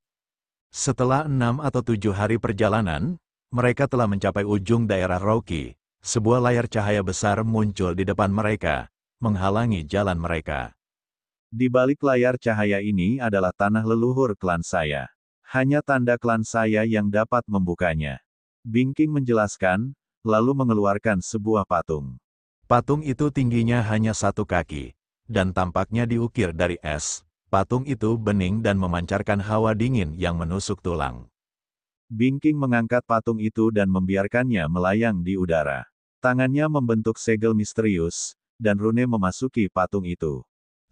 Setelah 6 atau 7 hari perjalanan, mereka telah mencapai ujung daerah Rocky. Sebuah layar cahaya besar muncul di depan mereka, menghalangi jalan mereka. Di balik layar cahaya ini adalah tanah leluhur klan saya. Hanya tanda klan saya yang dapat membukanya. Bing King menjelaskan, lalu mengeluarkan sebuah patung. Patung itu tingginya hanya 1 kaki, dan tampaknya diukir dari es. Patung itu bening dan memancarkan hawa dingin yang menusuk tulang. Bingking mengangkat patung itu dan membiarkannya melayang di udara. Tangannya membentuk segel misterius, dan rune memasuki patung itu.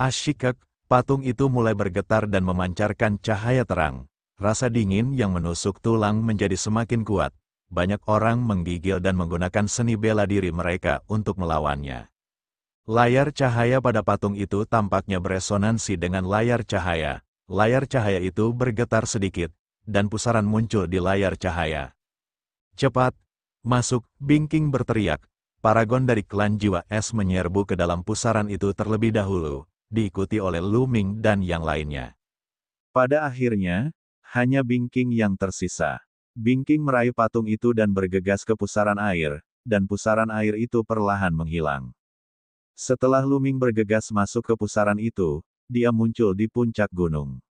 Asyikek, patung itu mulai bergetar dan memancarkan cahaya terang. Rasa dingin yang menusuk tulang menjadi semakin kuat. Banyak orang menggigil dan menggunakan seni bela diri mereka untuk melawannya. Layar cahaya pada patung itu tampaknya beresonansi dengan layar cahaya. Layar cahaya itu bergetar sedikit, dan pusaran muncul di layar cahaya. Cepat, masuk, Bingking berteriak. Paragon dari klan jiwa es menyerbu ke dalam pusaran itu terlebih dahulu, diikuti oleh Lu Ming dan yang lainnya. Pada akhirnya, hanya Bingking yang tersisa. Bingking meraih patung itu dan bergegas ke pusaran air, dan pusaran air itu perlahan menghilang. Setelah Lu Ming bergegas masuk ke pusaran itu, dia muncul di puncak gunung.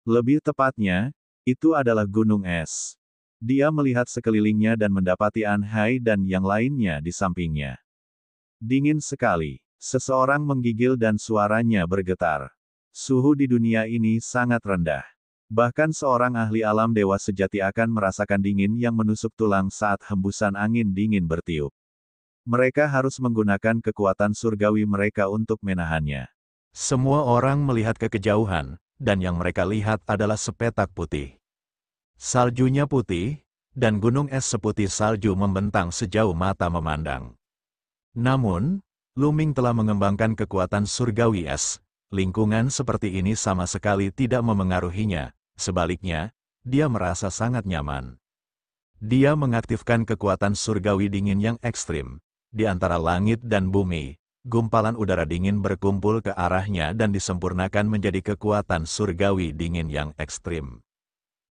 Lebih tepatnya, itu adalah gunung es. Dia melihat sekelilingnya dan mendapati An Hai dan yang lainnya di sampingnya. Dingin sekali. Seseorang menggigil dan suaranya bergetar. Suhu di dunia ini sangat rendah. Bahkan seorang ahli alam dewa sejati akan merasakan dingin yang menusuk tulang saat hembusan angin dingin bertiup. Mereka harus menggunakan kekuatan surgawi mereka untuk menahannya. Semua orang melihat ke kejauhan, dan yang mereka lihat adalah sepetak putih. Saljunya putih, dan gunung es seputih salju membentang sejauh mata memandang. Namun, Lu Ming telah mengembangkan kekuatan surgawi es. Lingkungan seperti ini sama sekali tidak memengaruhinya, sebaliknya, dia merasa sangat nyaman. Dia mengaktifkan kekuatan surgawi dingin yang ekstrim. Di antara langit dan bumi, gumpalan udara dingin berkumpul ke arahnya dan disempurnakan menjadi kekuatan surgawi dingin yang ekstrim.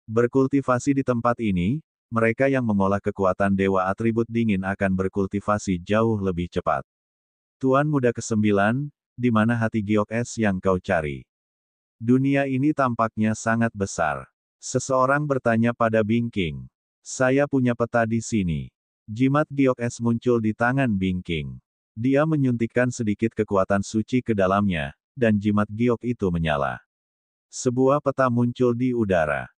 Berkultivasi di tempat ini, mereka yang mengolah kekuatan dewa atribut dingin akan berkultivasi jauh lebih cepat. Tuan muda ke-9, di mana hati giok es yang kau cari? Dunia ini tampaknya sangat besar. Seseorang bertanya pada Bingking. Saya punya peta di sini. Jimat giok es muncul di tangan Bingking. Dia menyuntikkan sedikit kekuatan suci ke dalamnya, dan jimat giok itu menyala. Sebuah peta muncul di udara.